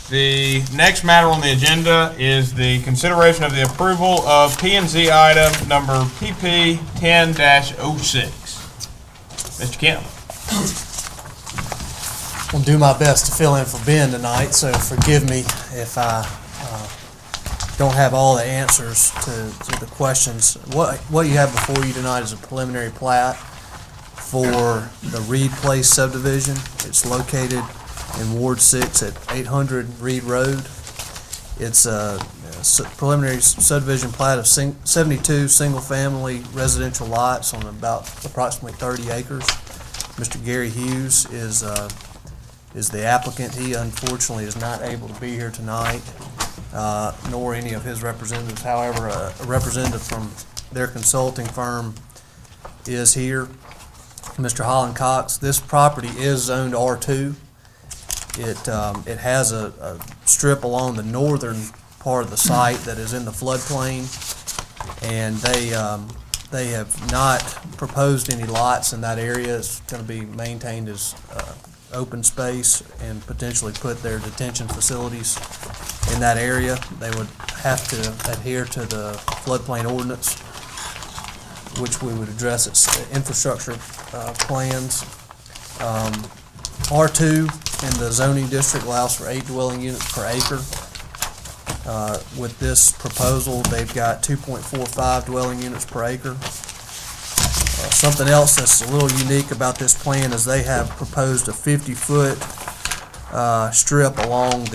The next matter on the agenda is the consideration of the approval of P&Z item number PP 10-06. Mr. Kemp. I'll do my best to fill in for Ben tonight, so forgive me if I don't have all the answers to the questions. What you have before you tonight is a preliminary plat for the Reed Place subdivision. It's located in Ward 6 at 800 Reed Road. It's a preliminary subdivision plat of 72 single-family residential lots on about approximately 30 acres. Mr. Gary Hughes is the applicant. He unfortunately is not able to be here tonight, nor any of his representatives. However, a representative from their consulting firm is here, Mr. Holland Cox. This property is zoned R2. It has a strip along the northern part of the site that is in the floodplain, and they have not proposed any lots in that area. It's going to be maintained as open space and potentially put their detention facilities in that area. They would have to adhere to the floodplain ordinance, which we would address its infrastructure plans. R2 in the zoning district allows for 8 dwelling units per acre. With this proposal, they've got 2.45 dwelling units per acre. Something else that's a little unique about this plan is they have proposed a 50-foot strip along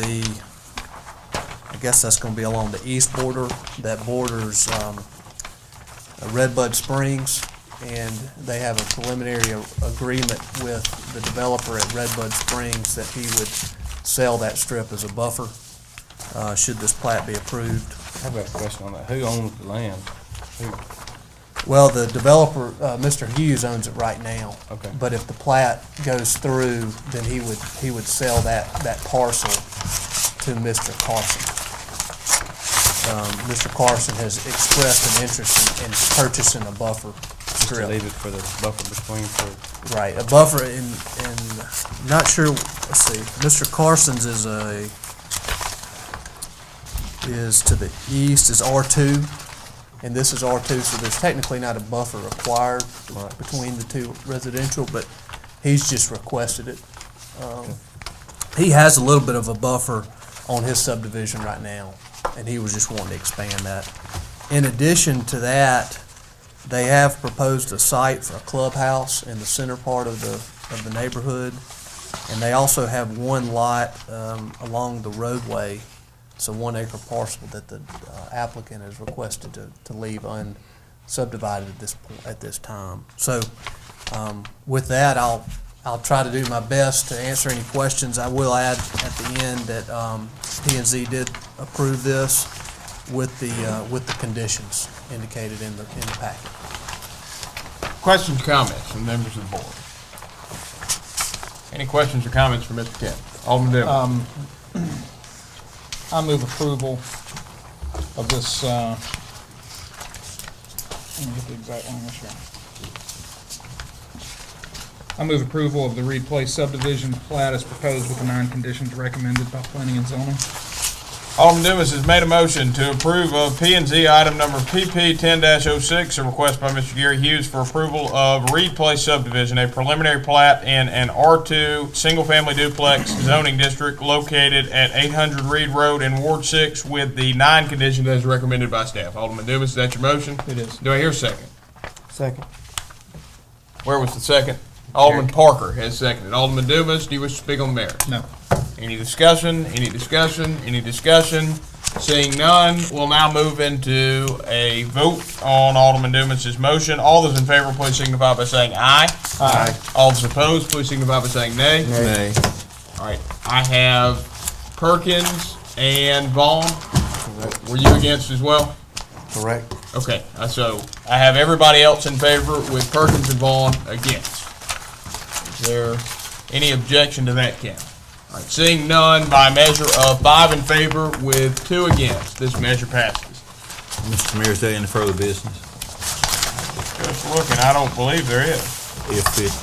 I guess that's going to be along the east border that borders Redbud Springs, and they have a preliminary agreement with the developer at Redbud Springs that he would sell that strip as a buffer should this plat be approved. I've got a question on that. Who owns the land? Who? Well, the developer, Mr. Hughes, owns it right now. Okay. But if the plat goes through, then he would sell that parcel to Mr. Carson. Mr. Carson has expressed an interest in purchasing a buffer Just to strip. leave it for the buffer between Right, a buffer not sure, let's see, Mr. Carson's is to the east is R2, and this is R2, so there's technically not a buffer required between the two residential, but he's just requested it. He has a little bit of a buffer on his subdivision right now, and he was just wanting to expand that. In addition to that, they have proposed a site for a clubhouse in the center part of the neighborhood, and they also have one lot along the roadway. It's a 1 acre parcel that the applicant has requested to leave unsubdivided at this time. So with that, I'll try to do my best to answer any questions. I will add at the end that P&Z did approve this with the conditions indicated in the packet. Questions, comments from members of the board? Any questions or comments for Mr. Kent? Alderman Dillon. I move approval of this, let me get the exact language here. I move approval of the Reed Place subdivision plat as proposed with the 9 conditions recommended by planning and zoning. Alderman Dumas has made a motion to approve of P&Z item number PP 10-06, a request by Mr. Gary Hughes for approval of Reed Place subdivision, a preliminary plat in an R2 single-family duplex zoning district located at 800 Reed Road in Ward 6 with the 9 conditions as recommended by staff. Alderman Dumas, is that your motion? It is. Do I hear a second? Second. Where was the second? Alderman Parker has seconded. Alderman Dumas, do you wish to speak on the merits? No. Any discussion? Any discussion? Any discussion? Seeing none, we'll now move into a vote on Alderman Dumas' motion. All those in favor, please signify by saying aye. Aye. All those opposed, please signify by saying nay. Nay. All right, I have Perkins and Vaughn. Were you against as well? Correct. Okay, so I have everybody else in favor with Perkins and Vaughn against. Is there any objection to that, Ken? All right, seeing none, by a measure of 5 in favor with 2 against, this measure passes. Mr. Mayor, is there any further business? Just looking, I don't believe there is.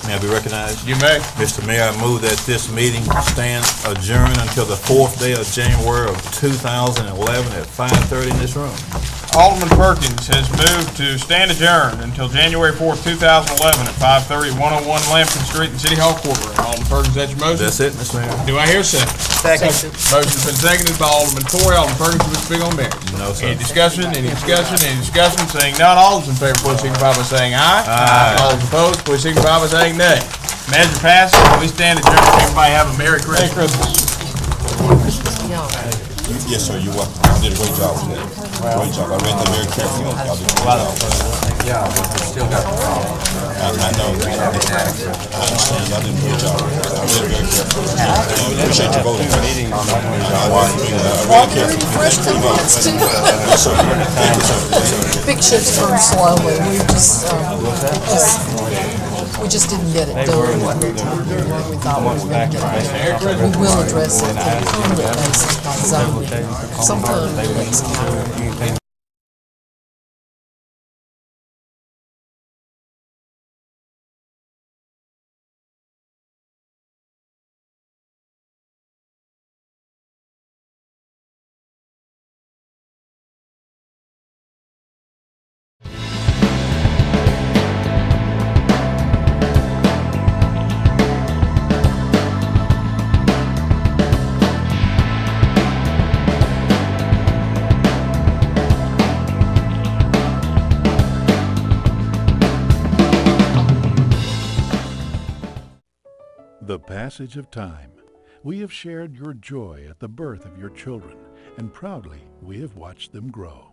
May I be recognized? You may. Mr. Mayor, I move that this meeting stand adjourned until the 4th day of January of 2011 at 5:30 in this room. Alderman Perkins has moved to stand adjourned until January 4th, 2011 at 5:30, 101 Lampton Street in City Hall courtroom. Alderman Perkins, that's your motion? That's it, Mr. Mayor. Do I hear a second? Second. Motion's been seconded by Alderman Torrey. Alderman Perkins, you wish to speak on merits? No, sir. Any discussion? Any discussion? Any discussion? Seeing none, all those in favor, please signify by saying aye. Aye. All those opposed, please signify by saying nay. Measure passes. We stand adjourned. Everybody have a Merry Christmas. Merry Christmas. Yes, sir, you're welcome. You did a great job with that. Great job. I read that very carefully. Y'all did a great job. Yeah, but we still got the problem. I know. I understand. Y'all did a great job. I read it very carefully. I appreciate you voting. I read it carefully. Yes, sir. Thank you, sir. Big ships turn slowly. We just didn't get it done. We thought we were going to get it done. We will address it on a permanent basis by zoning sometime next year. passage of time, we have shared your joy at the birth of your children, and proudly we have watched them grow.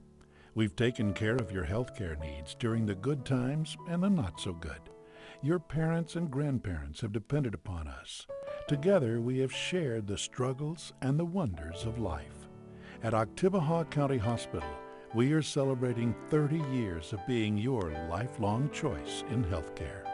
We've taken care of your healthcare needs during the good times and the not so good. Your parents and grandparents have depended upon us. Together we have shared the struggles and the wonders of life. At Oktibbeha County Hospital, we are celebrating 30 years of being your lifelong choice in healthcare.